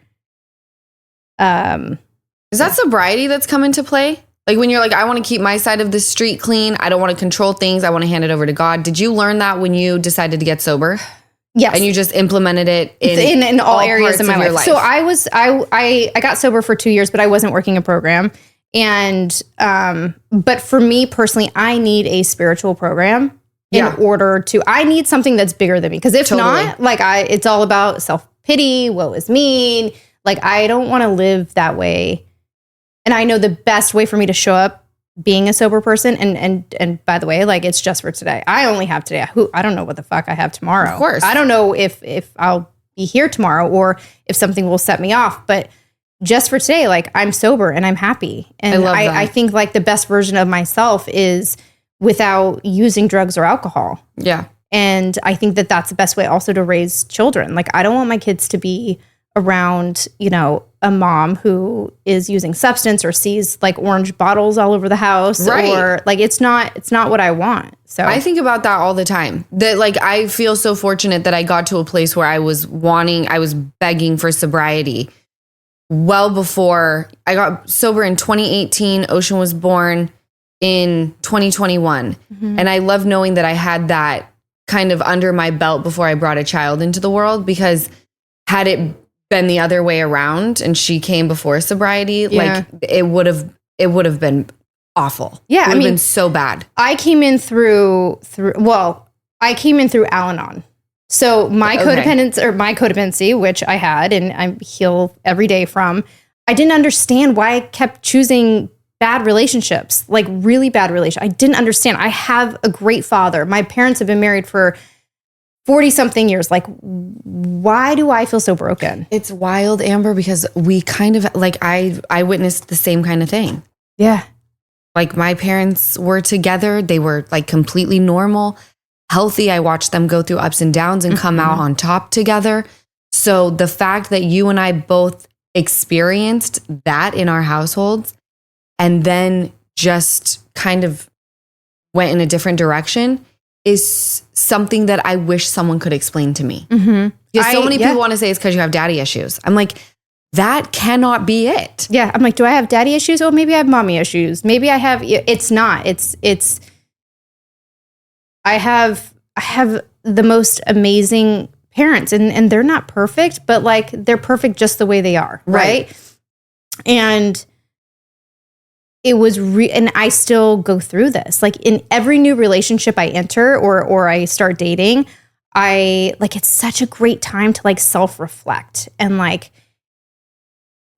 is that sobriety that's come into play? Like when you're like, I want to keep my side of the street clean. I don't want to control things. I want to hand it over to God. Did you learn that when you decided to get sober? Yes. And you just implemented it in all areas of my life. So I got sober for 2 years, but I wasn't working a program. And, but for me personally, I need a spiritual program in order to, I need something that's bigger than me. Cause if not, like it's all about self-pity, woe is me. Like, I don't want to live that way. And I know the best way for me to show up being a sober person. And by the way, like, it's just for today. I only have today. I don't know what the fuck I have tomorrow. Of course. I don't know if I'll be here tomorrow or if something will set me off. But just for today, like, I'm sober and I'm happy. And I think like the best version of myself is without using drugs or alcohol. Yeah. And I think that that's the best way also to raise children. Like, I don't want my kids to be around, a mom who is using substance or sees like orange bottles all over the house. Right. Or like, it's not what I want. So I think about that all the time. That like, I feel so fortunate that I got to a place where I was begging for sobriety well before I got sober in 2018. Ocean was born in 2021. Mm-hmm. And I love knowing that I had that kind of under my belt before I brought a child into the world, because had it been the other way around and she came before sobriety, like it would have been awful. Yeah. It would have been so bad. I came in through Al-Anon. So my codependency, which I had and I heal every day from, I didn't understand why I kept choosing bad relationships, like really bad relationships. I didn't understand. I have a great father. My parents have been married for 40 something years. Like, why do I feel so broken? It's wild, Amber, because we kind of like, I witnessed the same kind of thing. Yeah. Like, my parents were together. They were like completely normal, healthy. I watched them go through ups and downs and come out on top together. So the fact that you and I both experienced that in our households and then just kind of went in a different direction is something that I wish someone could explain to me. Mm-hmm. Because so many people want to say it's because you have daddy issues. I'm like, that cannot be it. Yeah. I'm like, do I have daddy issues? Oh, maybe I have mommy issues. Maybe I have, it's not, I have the most amazing parents and they're not perfect, but like they're perfect just the way they are. Right. And it was and I still go through this. Like, in every new relationship I enter or I start dating, it's such a great time to like self-reflect and like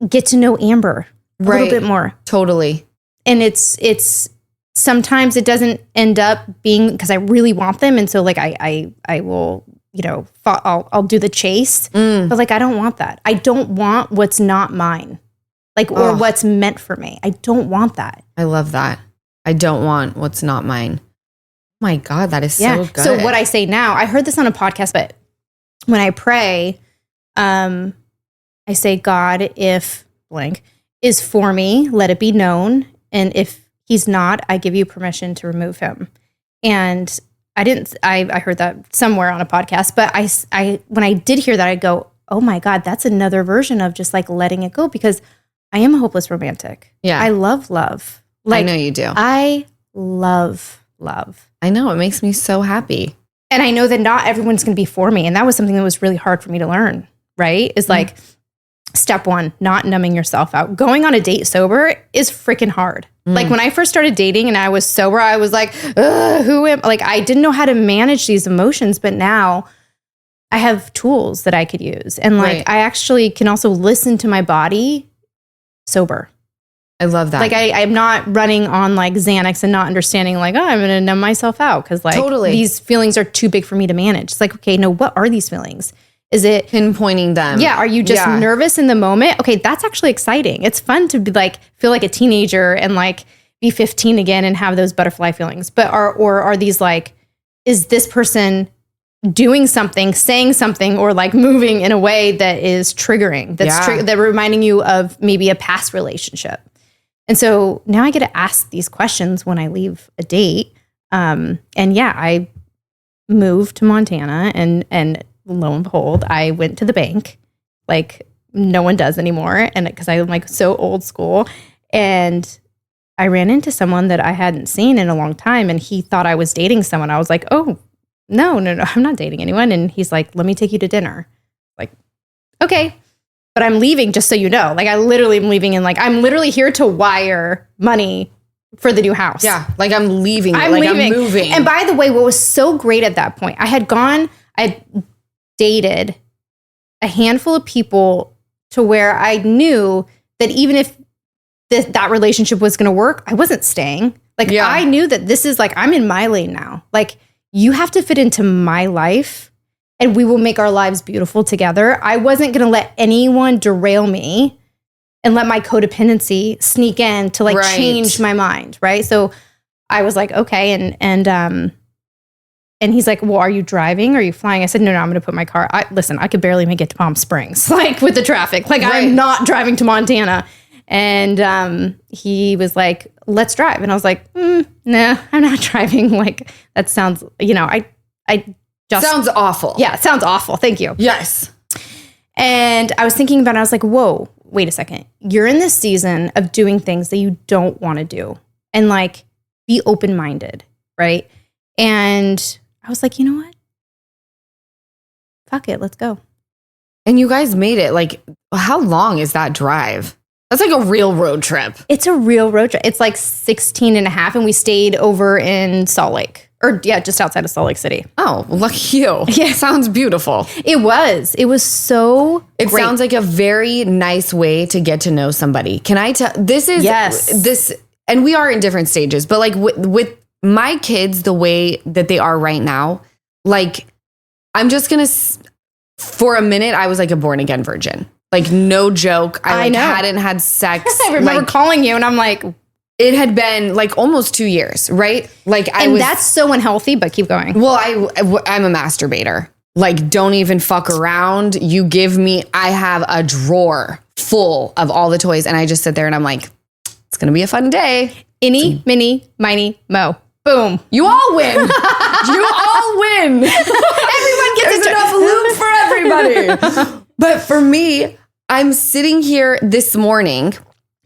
get to know Amber a little bit more. Totally. And it's sometimes it doesn't end up being because I really want them. And so like, I will, I'll do the chase, but like, I don't want that. I don't want what's not mine, like, or what's meant for me. I don't want that. I love that. I don't want what's not mine. My God, that is so good. So what I say now, I heard this on a podcast, but when I pray, I say, God, if blank is for me, let it be known. And if he's not, I give you permission to remove him. And I heard that somewhere on a podcast, but I when I did hear that, I go, oh my God, that's another version of just like letting it go, because I am a hopeless romantic. Yeah. I love love. Like, I know you do. I love love. I know. It makes me so happy. And I know that not everyone's going to be for me. And that was something that was really hard for me to learn, right? Is like, step one, not numbing yourself out. Going on a date sober is freaking hard. Like when I first started dating and I was sober, I was like, I didn't know how to manage these emotions, but now I have tools that I could use. And like, I actually can also listen to my body sober. I love that. Like I'm not running on like Xanax and not understanding like, I'm going to numb myself out. Cause like these feelings are too big for me to manage. It's like, okay, no, what are these feelings? Is it pinpointing them? Yeah. Are you just nervous in the moment? Okay. That's actually exciting. It's fun to be like, feel like a teenager and like be 15 again and have those butterfly feelings. But are these like, is this person doing something, saying something, or like moving in a way that is triggering, that's reminding you of maybe a past relationship? And so now I get to ask these questions when I leave a date. And I moved to Montana and lo and behold, I went to the bank like no one does anymore. And because I'm like so old school, and I ran into someone that I hadn't seen in a long time, and he thought I was dating someone. I was like, oh, no, I'm not dating anyone. And he's like, let me take you to dinner. Like, okay. But I'm leaving, just so you know. Like, I literally am leaving, and like, I'm literally here to wire money for the new house. Yeah, like I'm leaving. I'm moving. And by the way, what was so great at that point, I had dated a handful of people to where I knew that even if that relationship was going to work, I wasn't staying. Like, I knew that this is like, I'm in my lane now. Like, you have to fit into my life, and we will make our lives beautiful together. I wasn't going to let anyone derail me and let my codependency sneak in to like change my mind. Right. So I was like, okay. And he's like, well, are you driving? Or are you flying? I said, no, I'm going to put my car. Listen, I could barely make it to Palm Springs, like with the traffic. Like I'm not driving to Montana. And he was like, let's drive. And I was like, no, I'm not driving. Like that sounds, I just sounds awful. Yeah, it sounds awful. Thank you. Yes. And I was thinking about it. I was like, whoa, wait a second. You're in this season of doing things that you don't want to do, and like be open-minded. Right. And I was like, you know what? Fuck it. Let's go. And you guys made it. Like, how long is that drive? That's like a real road trip. It's a real road trip. It's like 16 and a half. And we stayed over in Salt Lake, just outside of Salt Lake City. Oh, lucky you. Yeah. Sounds beautiful. It was so It great. Sounds like a very nice way to get to know somebody. Can I tell? This is this, and we are in different stages, but like with my kids, the way that they are right now, like I'm just going to, for a minute, I was like a born again virgin. Like no joke. I hadn't had sex. I remember calling you and I'm like, it had been like almost 2 years, right? Like that's so unhealthy, but keep going. Well, I'm a masturbator. Like don't even fuck around. You give me, I have a drawer full of all the toys, and I just sit there and I'm like, it's going to be a fun day. Innie, mini, miny, mo. Boom. You all win. You all win. Everyone gets enough loot for everybody. But for me, I'm sitting here this morning.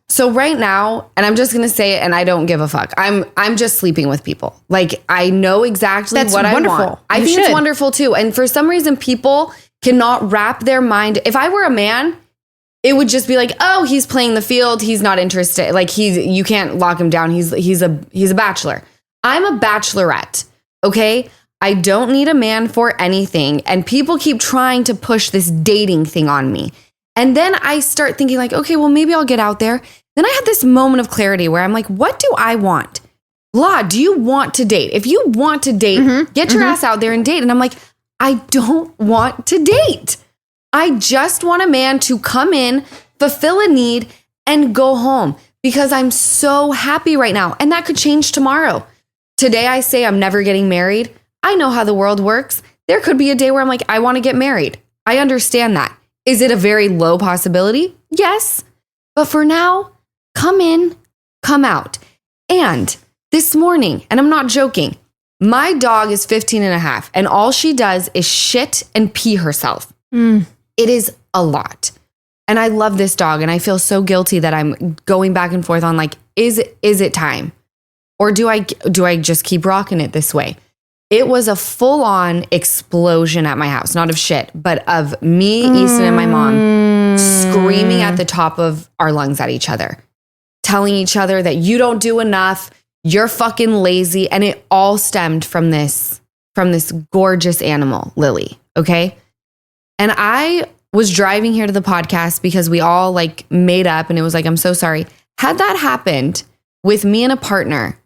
So right now, and I'm just going to say it, and I don't give a fuck. I'm just sleeping with people. Like I know exactly what wonderful. I want. I think it's wonderful too. And for some reason, people cannot wrap their mind. If I were a man, it would just be like, oh, he's playing the field. He's not interested. Like you can't lock him down. He's a bachelor. I'm a bachelorette, okay? I don't need a man for anything. And people keep trying to push this dating thing on me. And then I start thinking like, okay, well, maybe I'll get out there. Then I had this moment of clarity where I'm like, what do I want? blah, do you want to date? If you want to date, get your ass out there and date. And I'm like, I don't want to date. I just want a man to come in, fulfill a need, and go home because I'm so happy right now. And that could change tomorrow. Today I say I'm never getting married. I know how the world works. There could be a day where I'm like, I want to get married. I understand that. Is it a very low possibility? Yes. But for now, come in, come out. And this morning, and I'm not joking, my dog is 15 and a half, and all she does is shit and pee herself. It is a lot. And I love this dog, and I feel so guilty that I'm going back and forth on like, is it time? Or do I just keep rocking it this way? It was a full-on explosion at my house, not of shit, but of me, Easton, and my mom screaming at the top of our lungs at each other, telling each other that you don't do enough, you're fucking lazy, and it all stemmed from this gorgeous animal, Lily, okay? And I was driving here to the podcast because we all like made up, and it was like, I'm so sorry. Had that happened with me and a partner,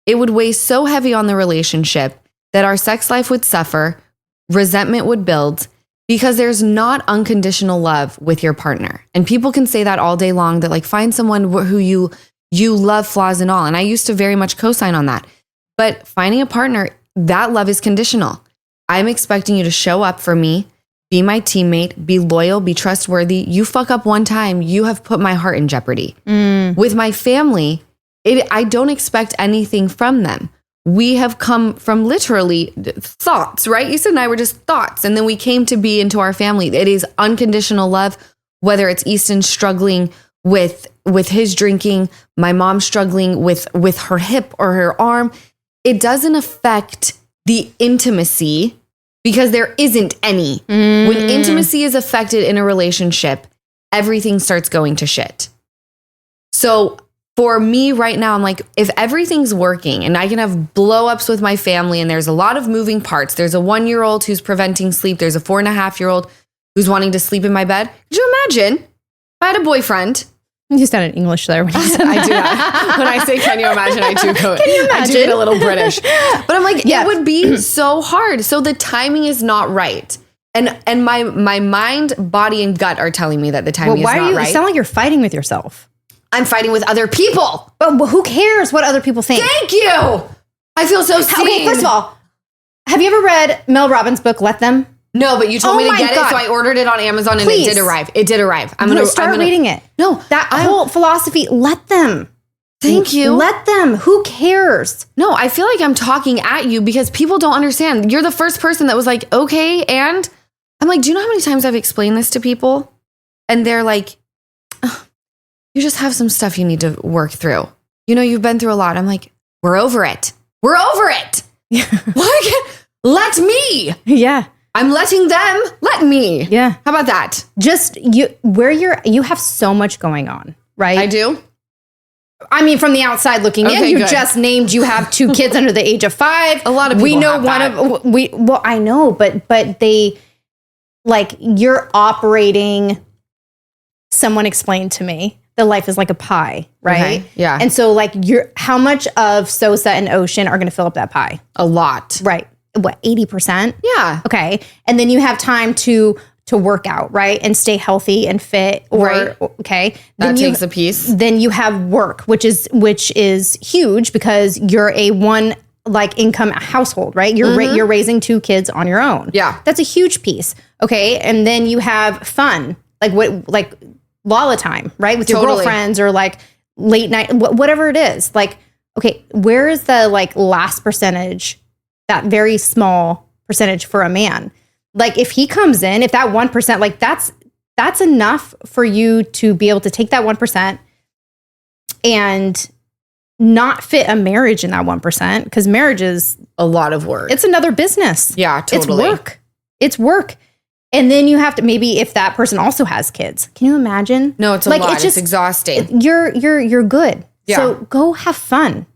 it would weigh so heavy on the relationship that our sex life would suffer, resentment would build, because there's not unconditional love with your partner. And people can say that all day long, that like find someone who you love flaws and all. And I used to very much co-sign on that. But finding a partner, that love is conditional. I'm expecting you to show up for me, be my teammate, be loyal, be trustworthy. You fuck up one time, you have put my heart in jeopardy. With my family, I don't expect anything from them. We have come from literally thoughts, right? Issa and I were just thoughts. And then we came to be into our family. It is unconditional love, whether it's Easton struggling with his drinking, my mom struggling with her hip or her arm. It doesn't affect the intimacy because there isn't any. When intimacy is affected in a relationship, everything starts going to shit. So for me right now, I'm like, if everything's working and I can have blowups with my family and there's a lot of moving parts, there's a 1-year-old who's preventing sleep, there's a 4.5-year-old who's wanting to sleep in my bed. Could you imagine if I had a boyfriend? You sounded English there when you said I do that. When I say, can you imagine? I do go. Can you imagine? I do get a little British. But I'm like, it would be so hard. So the timing is not right. And my mind, body, and gut are telling me that the timing is not right. You sound like you're fighting with yourself. I'm fighting with other people. But who cares what other people think? Thank you. I feel so seen. Okay, first of all, have you ever read Mel Robbins' book, Let Them? No, but you told me to get it, so I ordered it on Amazon. Please. And it did arrive. It did arrive. I'm gonna start reading it. No, that whole philosophy, let them. Thank you. Let them. Who cares? No, I feel like I'm talking at you because people don't understand. You're the first person that was like, okay, and I'm like, do you know how many times I've explained this to people? And they're like, you just have some stuff you need to work through. You know, you've been through a lot. I'm like, we're over it. We're over it. Let me. Yeah. I'm letting them let me. Yeah. How about that? Just you have so much going on, right? I do. I mean, from the outside looking in, you just named you have 2 kids under the age of 5. A lot of people we know have one that. of well, I know, but they like you're operating. Someone explained to me that life is like a pie, right? Okay. Yeah. And so like how much of Sosa and Ocean are going to fill up that pie? A lot. Right. What, 80%? Yeah. Okay. And then you have time to work out, right? And stay healthy and fit. Right. Okay. That takes a piece. Then you have work, which is huge because you're a one like income household, right? You're raising 2 kids on your own. Yeah. That's a huge piece. Okay. And then you have fun, like Lala time, right? With your girlfriends or like late night, whatever it is. Like, okay, where is the like last percentage, that very small percentage for a man? Like if he comes in, if that 1%, like that's enough for you to be able to take that 1% and not fit a marriage in that 1%, because marriage is a lot of work. It's another business. Yeah, totally. It's work. And then you have to, maybe if that person also has kids, can you imagine? No, it's a lot. It's exhausting. You're good. Yeah. So go have fun.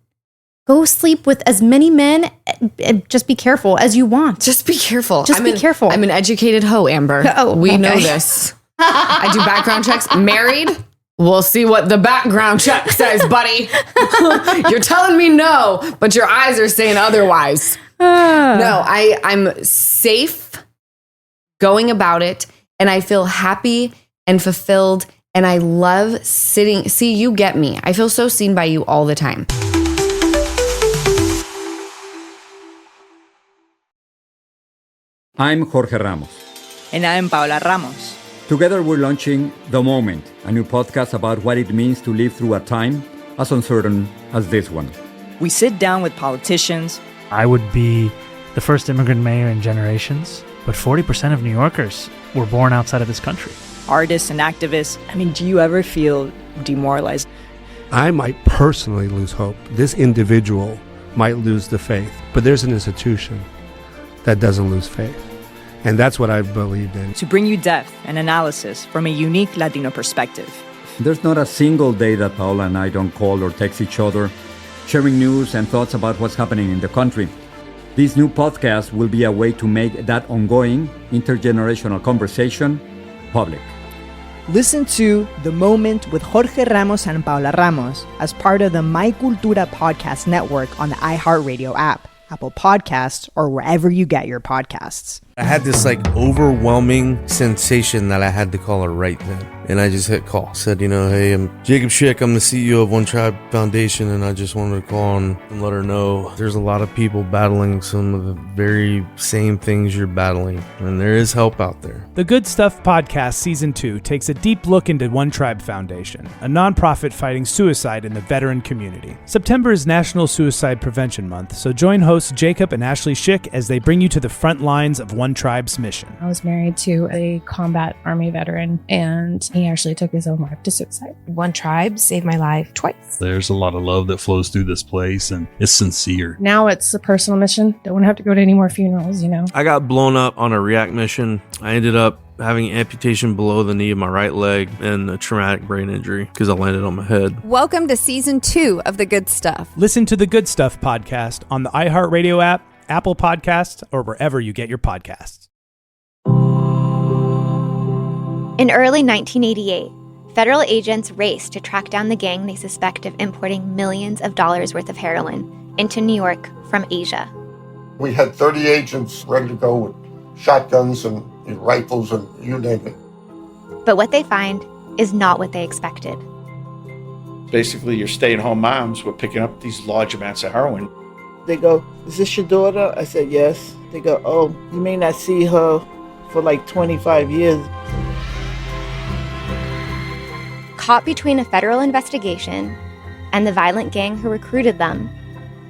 Go sleep with as many men. Just be careful as you want. Just be careful. Be careful. I'm an educated hoe, Amber. Oh, we know this. I do background checks. Married, We'll see what the background check says, buddy. You're telling me no, but your eyes are saying otherwise. No, I'm safe going about it, and I feel happy and fulfilled, and I love sitting. See, you get me. I feel so seen by you all the time. I'm Jorge Ramos. And I'm Paola Ramos. Together we're launching The Moment, a new podcast about what it means to live through a time as uncertain as this one. We sit down with politicians. I would be the first immigrant mayor in generations, but 40% of New Yorkers were born outside of this country. Artists and activists. I mean, do you ever feel demoralized? I might personally lose hope. This individual might lose the faith, but there's an institution that doesn't lose faith. And that's what I've believed in. To bring you depth and analysis from a unique Latino perspective. There's not a single day that Paola and I don't call or text each other, sharing news and thoughts about what's happening in the country. This new podcast will be a way to make that ongoing intergenerational conversation public. Listen to The Moment with Jorge Ramos and Paola Ramos as part of the My Cultura podcast network on the iHeartRadio app, Apple Podcasts, or wherever you get your podcasts. I had this overwhelming sensation that I had to call her right then. And I just hit call. Said, hey, I'm Jacob Schick. I'm the CEO of One Tribe Foundation. And I just wanted to call on and let her know there's a lot of people battling some of the very same things you're battling. And there is help out there. The Good Stuff Podcast Season 2 takes a deep look into One Tribe Foundation, a nonprofit fighting suicide in the veteran community. September is National Suicide Prevention Month, so join hosts Jacob and Ashley Schick as they bring you to the front lines of One Tribe's mission. I was married to a combat Army veteran, and he actually took his own life to suicide. One Tribe saved my life twice. There's a lot of love that flows through this place, and it's sincere. Now it's a personal mission. Don't want to have to go to any more funerals, I got blown up on a react mission. I ended up having amputation below the knee of my right leg and a traumatic brain injury because I landed on my head. Welcome to Season 2 of The Good Stuff. Listen to The Good Stuff podcast on the iHeartRadio app, Apple Podcasts, or wherever you get your podcasts. In early 1988, federal agents raced to track down the gang they suspect of importing millions of dollars worth of heroin into New York from Asia. We had 30 agents ready to go with shotguns and rifles and you name it. But what they find is not what they expected. Basically, your stay-at-home moms were picking up these large amounts of heroin. They go, "Is this your daughter?" I said, "Yes." They go, "Oh, you may not see her for like 25 years." Caught between a federal investigation and the violent gang who recruited them,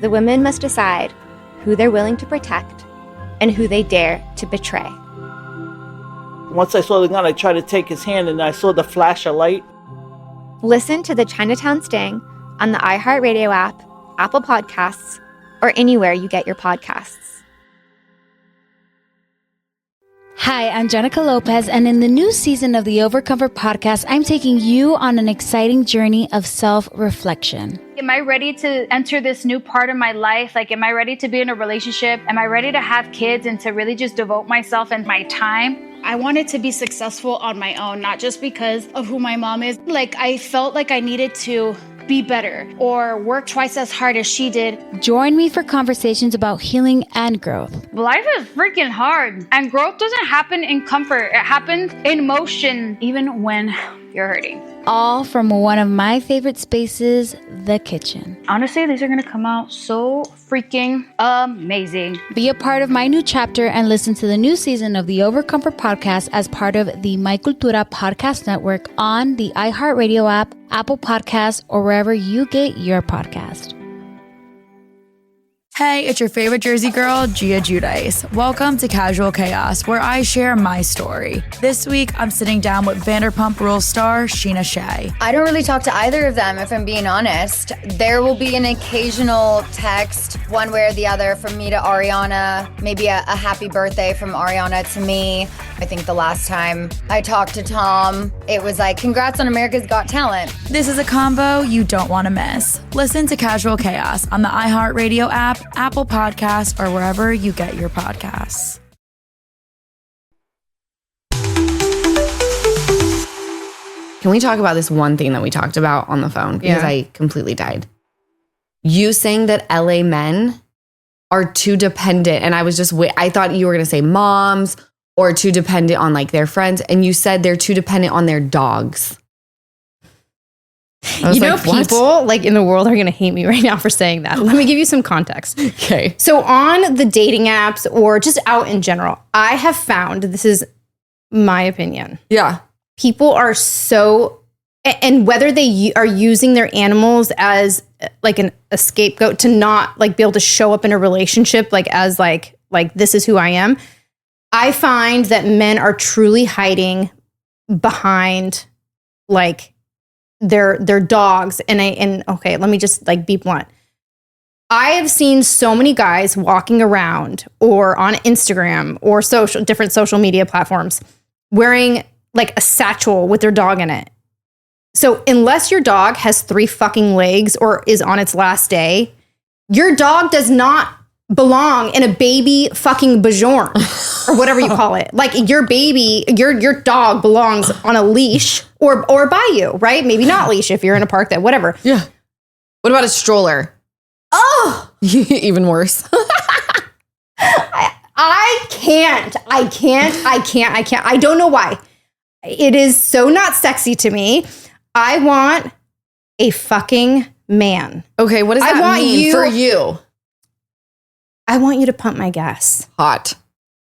the women must decide who they're willing to protect and who they dare to betray. Once I saw the gun, I tried to take his hand and I saw the flash of light. Listen to the Chinatown Sting on the iHeartRadio app, Apple Podcasts, or anywhere you get your podcasts. Hi, I'm Jenica Lopez, and in the new season of the Overcomfort podcast, I'm taking you on an exciting journey of self-reflection. Am I ready to enter this new part of my life? Am I ready to be in a relationship? Am I ready to have kids and to really just devote myself and my time? I wanted to be successful on my own, not just because of who my mom is. I felt like I needed to be better or work twice as hard as she did. Join me for conversations about healing and growth. Life is freaking hard, and growth doesn't happen in comfort. It happens in motion, even when you're hurting. All from one of my favorite spaces, the kitchen. Honestly, these are gonna come out so freaking amazing. Be a part of my new chapter and listen to the new season of the Overcomfort podcast as part of the My Cultura podcast network on the iHeartRadio app, Apple Podcasts, or wherever you get your podcast. Hey, it's your favorite Jersey girl, Gia Giudice. Welcome to Casual Chaos, where I share my story. This week, I'm sitting down with Vanderpump Rules star Sheena Shea. I don't really talk to either of them, if I'm being honest. There will be an occasional text, one way or the other, from me to Ariana, maybe a happy birthday from Ariana to me. I think the last time I talked to Tom, it was like, congrats on America's Got Talent. This is a combo you don't want to miss. Listen to Casual Chaos on the iHeartRadio app, Apple Podcasts, or wherever you get your podcasts. Can we talk about this one thing that we talked about on the phone? Because I completely died. You saying that LA men are too dependent. And I was just, I thought you were going to say moms or too dependent on like their friends. And you said they're too dependent on their dogs. You know, people like in the world are going to hate me right now for saying that. Let me give you some context. Okay. So on the dating apps or just out in general, I have found, this is my opinion. Yeah. People are so, and whether they are using their animals as like a scapegoat to not like be able to show up in a relationship, like as like this is who I am. I find that men are truly hiding behind like their dogs. And okay, let me just like be blunt. I have seen so many guys walking around or on Instagram or different social media platforms wearing like a satchel with their dog in it. So unless your dog has 3 fucking legs or is on its last day, your dog does not belong in a baby fucking bajorn or whatever you call it. Like your baby, your dog belongs on a leash or by you, right? Maybe not leash if you're in a park, that whatever. Yeah. What about a stroller? Oh, even worse. I can't. I don't know why. It is so not sexy to me. I want a fucking man. Okay, what does that mean for you? I want you to pump my gas. Hot.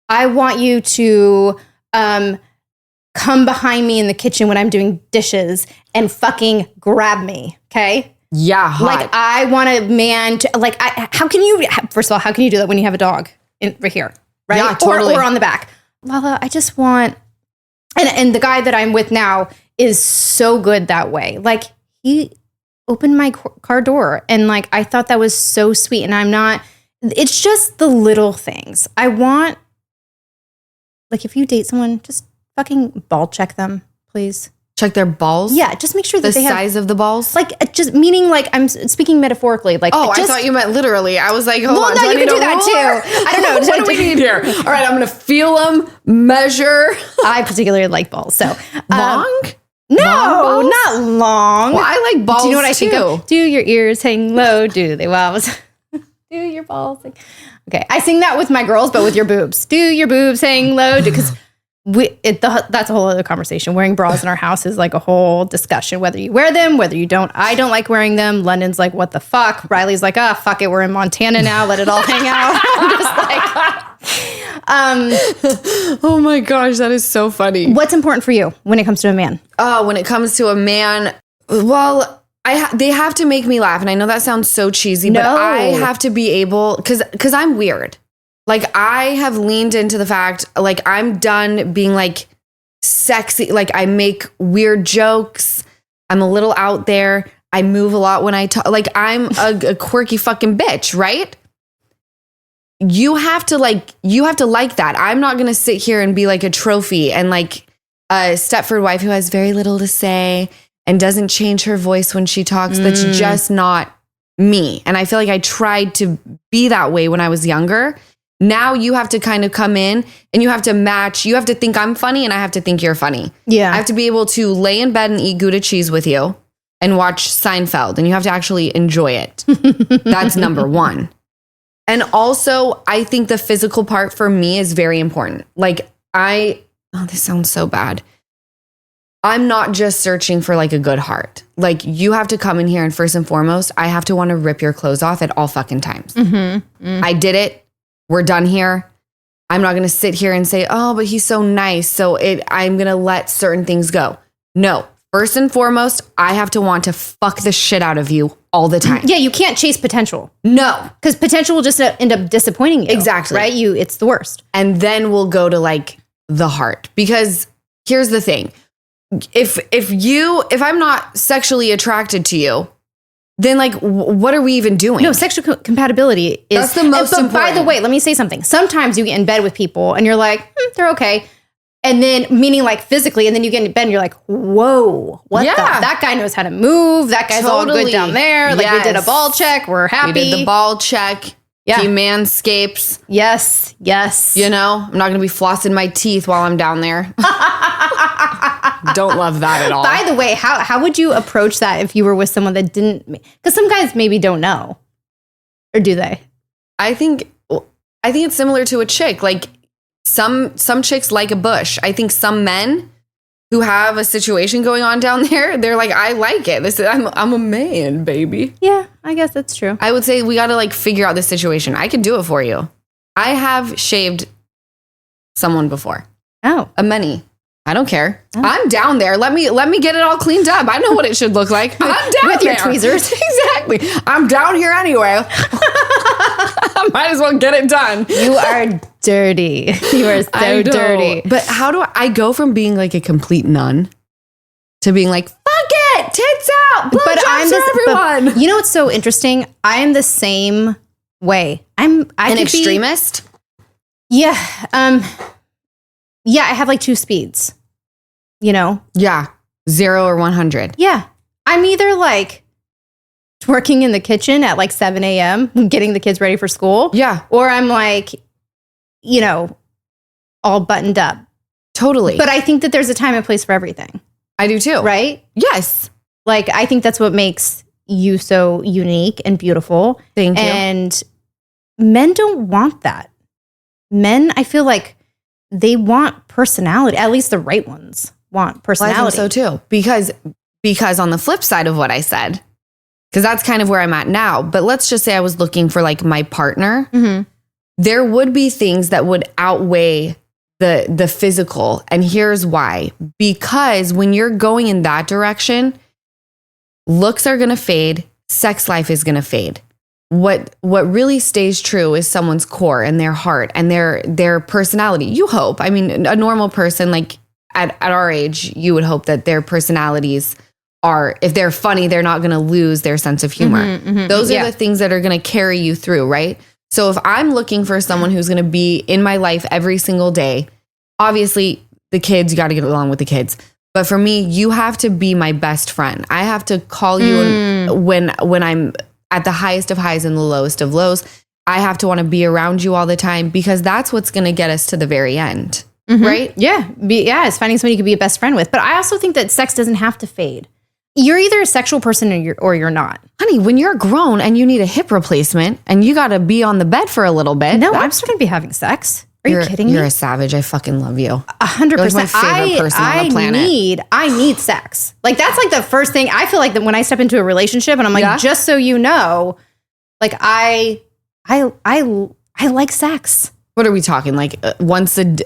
I want you to come behind me in the kitchen when I'm doing dishes and fucking grab me, okay? Yeah, hot. Like I want a man to, like, how can you, first of all, how can you do that when you have a dog right here, right? Yeah, totally. Or on the back. Lala, I just want, and the guy that I'm with now is so good that way. Like he opened my car door and like, I thought that was so sweet and I'm not, it's just the little things. I want, like if you date someone, just fucking ball check them, please. Check their balls? Yeah, just make sure that the they have... size of the balls? Like, just meaning like, I'm speaking metaphorically. Like, I thought you meant literally. I was like, hold on. No, you can do that too. I don't know. What do we need here? All right, I'm going to feel them, measure. I particularly like balls. So long? No, long not long. Well, I like balls. Do you know what I think too. of? Do your ears hang low? Do they wobbles? Do your balls hang... Okay, I sing that with my girls, but with your boobs. Do your boobs hang low? Because that's a whole other conversation. Wearing bras in our house is like a whole discussion, whether you wear them, whether you don't. I don't like wearing them. London's like, what the fuck? Riley's like, fuck it. We're in Montana now. Let it all hang out. I'm just like, oh my gosh, that is so funny. What's important for you when it comes to a man? When it comes to a man, well, they have to make me laugh. And I know that sounds so cheesy, but I have to be able, because I'm weird. Like I have leaned into the fact, like I'm done being like sexy. Like I make weird jokes. I'm a little out there. I move a lot when I talk. Like I'm a quirky fucking bitch, right? You have to like that. I'm not going to sit here and be like a trophy and like a Stepford wife who has very little to say and doesn't change her voice when she talks. That's just not me. And I feel like I tried to be that way when I was younger. Now you have to kind of come in and you have to match. You have to think I'm funny and I have to think you're funny. Yeah. I have to be able to lay in bed and eat Gouda cheese with you and watch Seinfeld. And you have to actually enjoy it. That's number one. And also, I think the physical part for me is very important. Like this sounds so bad. I'm not just searching for like a good heart. Like you have to come in here and first and foremost, I have to want to rip your clothes off at all fucking times. I did it. We're done here. I'm not going to sit here and say, oh, but he's so nice. So I'm going to let certain things go. No. First and foremost, I have to want to fuck the shit out of you all the time. Yeah, you can't chase potential. No. Because potential will just end up disappointing you. Exactly. Right? It's the worst. And then we'll go to like the heart. Because here's the thing. If I'm not sexually attracted to you, then like, what are we even doing? No, sexual compatibility is... That's the most important. By the way, let me say something. Sometimes you get in bed with people and you're like, they're okay. And then, meaning like physically, and then you get in bed and you're like, whoa, that guy knows how to move. That guy's all good down there. Like we did a ball check. We're happy. We did the ball check. Yeah. He manscapes. Yes. You know, I'm not going to be flossing my teeth while I'm down there. Don't love that at all. By the way, how would you approach that if you were with someone that didn't? Because some guys maybe don't know, or do they? I think it's similar to a chick. Like some chicks like a bush. I think some men who have a situation going on down there, they're like, I like it. I'm a man, baby. Yeah, I guess that's true. I would say we got to like figure out the situation. I can do it for you. I have shaved someone before. Oh, a many. I don't care. Oh. I'm down there. Let me get it all cleaned up. I know what it should look like. I'm down with there. Your tweezers. Exactly. I'm down here anyway. I might as well get it done. You are dirty. You are so dirty. But how do I go from being like a complete nun to being like, fuck it, tits out, blowjobs for everyone? But you know what's so interesting? I am the same way. I'm an extremist. Yeah. Yeah, I have like 2 speeds. You know? Yeah. 0 or 100. Yeah. I'm either like working in the kitchen at like 7 a.m., getting the kids ready for school. Yeah. Or I'm like, you know, all buttoned up. Totally. But I think that there's a time and place for everything. I do too. Right? Yes. Like, I think that's what makes you so unique and beautiful. Thank you. And men don't want that. Men, I feel like they want personality. At least the right ones want personality. Well, I think so too. Because on the flip side of what I said, because that's kind of where I'm at now. But let's just say I was looking for like my partner. Mm-hmm. There would be things that would outweigh the physical. And here's why. Because when you're going in that direction, looks are going to fade. Sex life is going to fade. What really stays true is someone's core and their heart and their personality. You hope. I mean, a normal person, like at our age, you would hope that their personalities are, if they're funny, they're not going to lose their sense of humor. Mm-hmm, mm-hmm. Those are the things that are going to carry you through, right? So if I'm looking for someone who's going to be in my life every single day, obviously the kids, you got to get along with the kids. But for me, you have to be my best friend. I have to call you when I'm at the highest of highs and the lowest of lows. I have to want to be around you all the time because that's what's going to get us to the very end. Mm-hmm. Right? Yeah. It's finding somebody you can be a best friend with. But I also think that sex doesn't have to fade. You're either a sexual person or you're not. Honey, when you're grown and you need a hip replacement and you got to be on the bed for a little bit. No, I'm still going to be having sex. Are you kidding me? You're a savage. I fucking love you. 100%. You're like my favorite person on the planet. I need sex. Like that's like the first thing. I feel like that when I step into a relationship and I'm like, just so you know, like I like sex. What are we talking? Like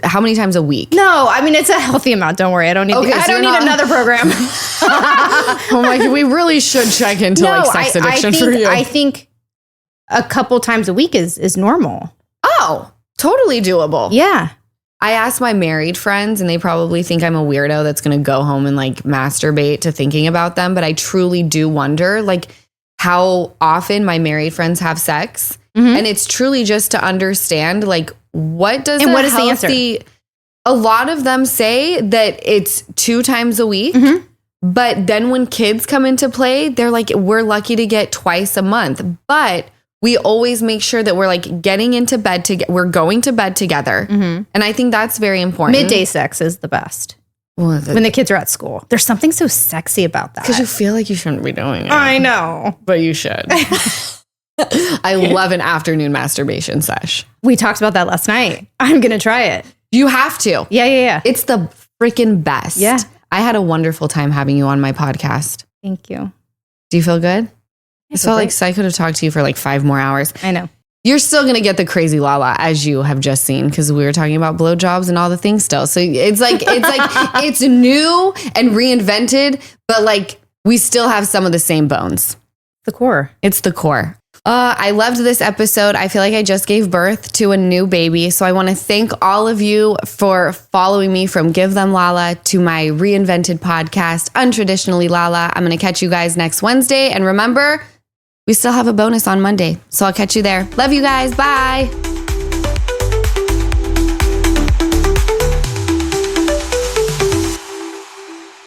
how many times a week? No, I mean, it's a healthy amount. Don't worry. I don't need another program. Oh my God, we really should check into sex addiction for you. I think a couple times a week is normal. Oh, totally doable. Yeah. I asked my married friends and they probably think I'm a weirdo that's going to go home and like masturbate to thinking about them. But I truly do wonder like how often my married friends have sex. Mm-hmm. And it's truly just to understand like what is the answer? A lot of them say that it's 2 times a week. Mm-hmm. But then when kids come into play, they're like, we're lucky to get twice a month. But we always make sure that we're like getting into bed we're going to bed together. Mm-hmm. And I think that's very important. Midday sex is the best. When the kids are at school. There's something so sexy about that. Because you feel like you shouldn't be doing it. I know. But you should. I love an afternoon masturbation sesh. We talked about that last night. I'm going to try it. You have to. Yeah. It's the freaking best. Yeah. I had a wonderful time having you on my podcast. Thank you. Do you feel good? I felt like I could have talked to you for like 5 more hours. I know. You're still going to get the crazy Lala as you have just seen because we were talking about blowjobs and all the things still. So it's like it's new and reinvented, but like we still have some of the same bones. The core. It's the core. I loved this episode. I feel like I just gave birth to a new baby. So I want to thank all of you for following me from Give Them Lala to my reinvented podcast, Untraditionally Lala. I'm going to catch you guys next Wednesday. And remember, we still have a bonus on Monday. So I'll catch you there. Love you guys. Bye.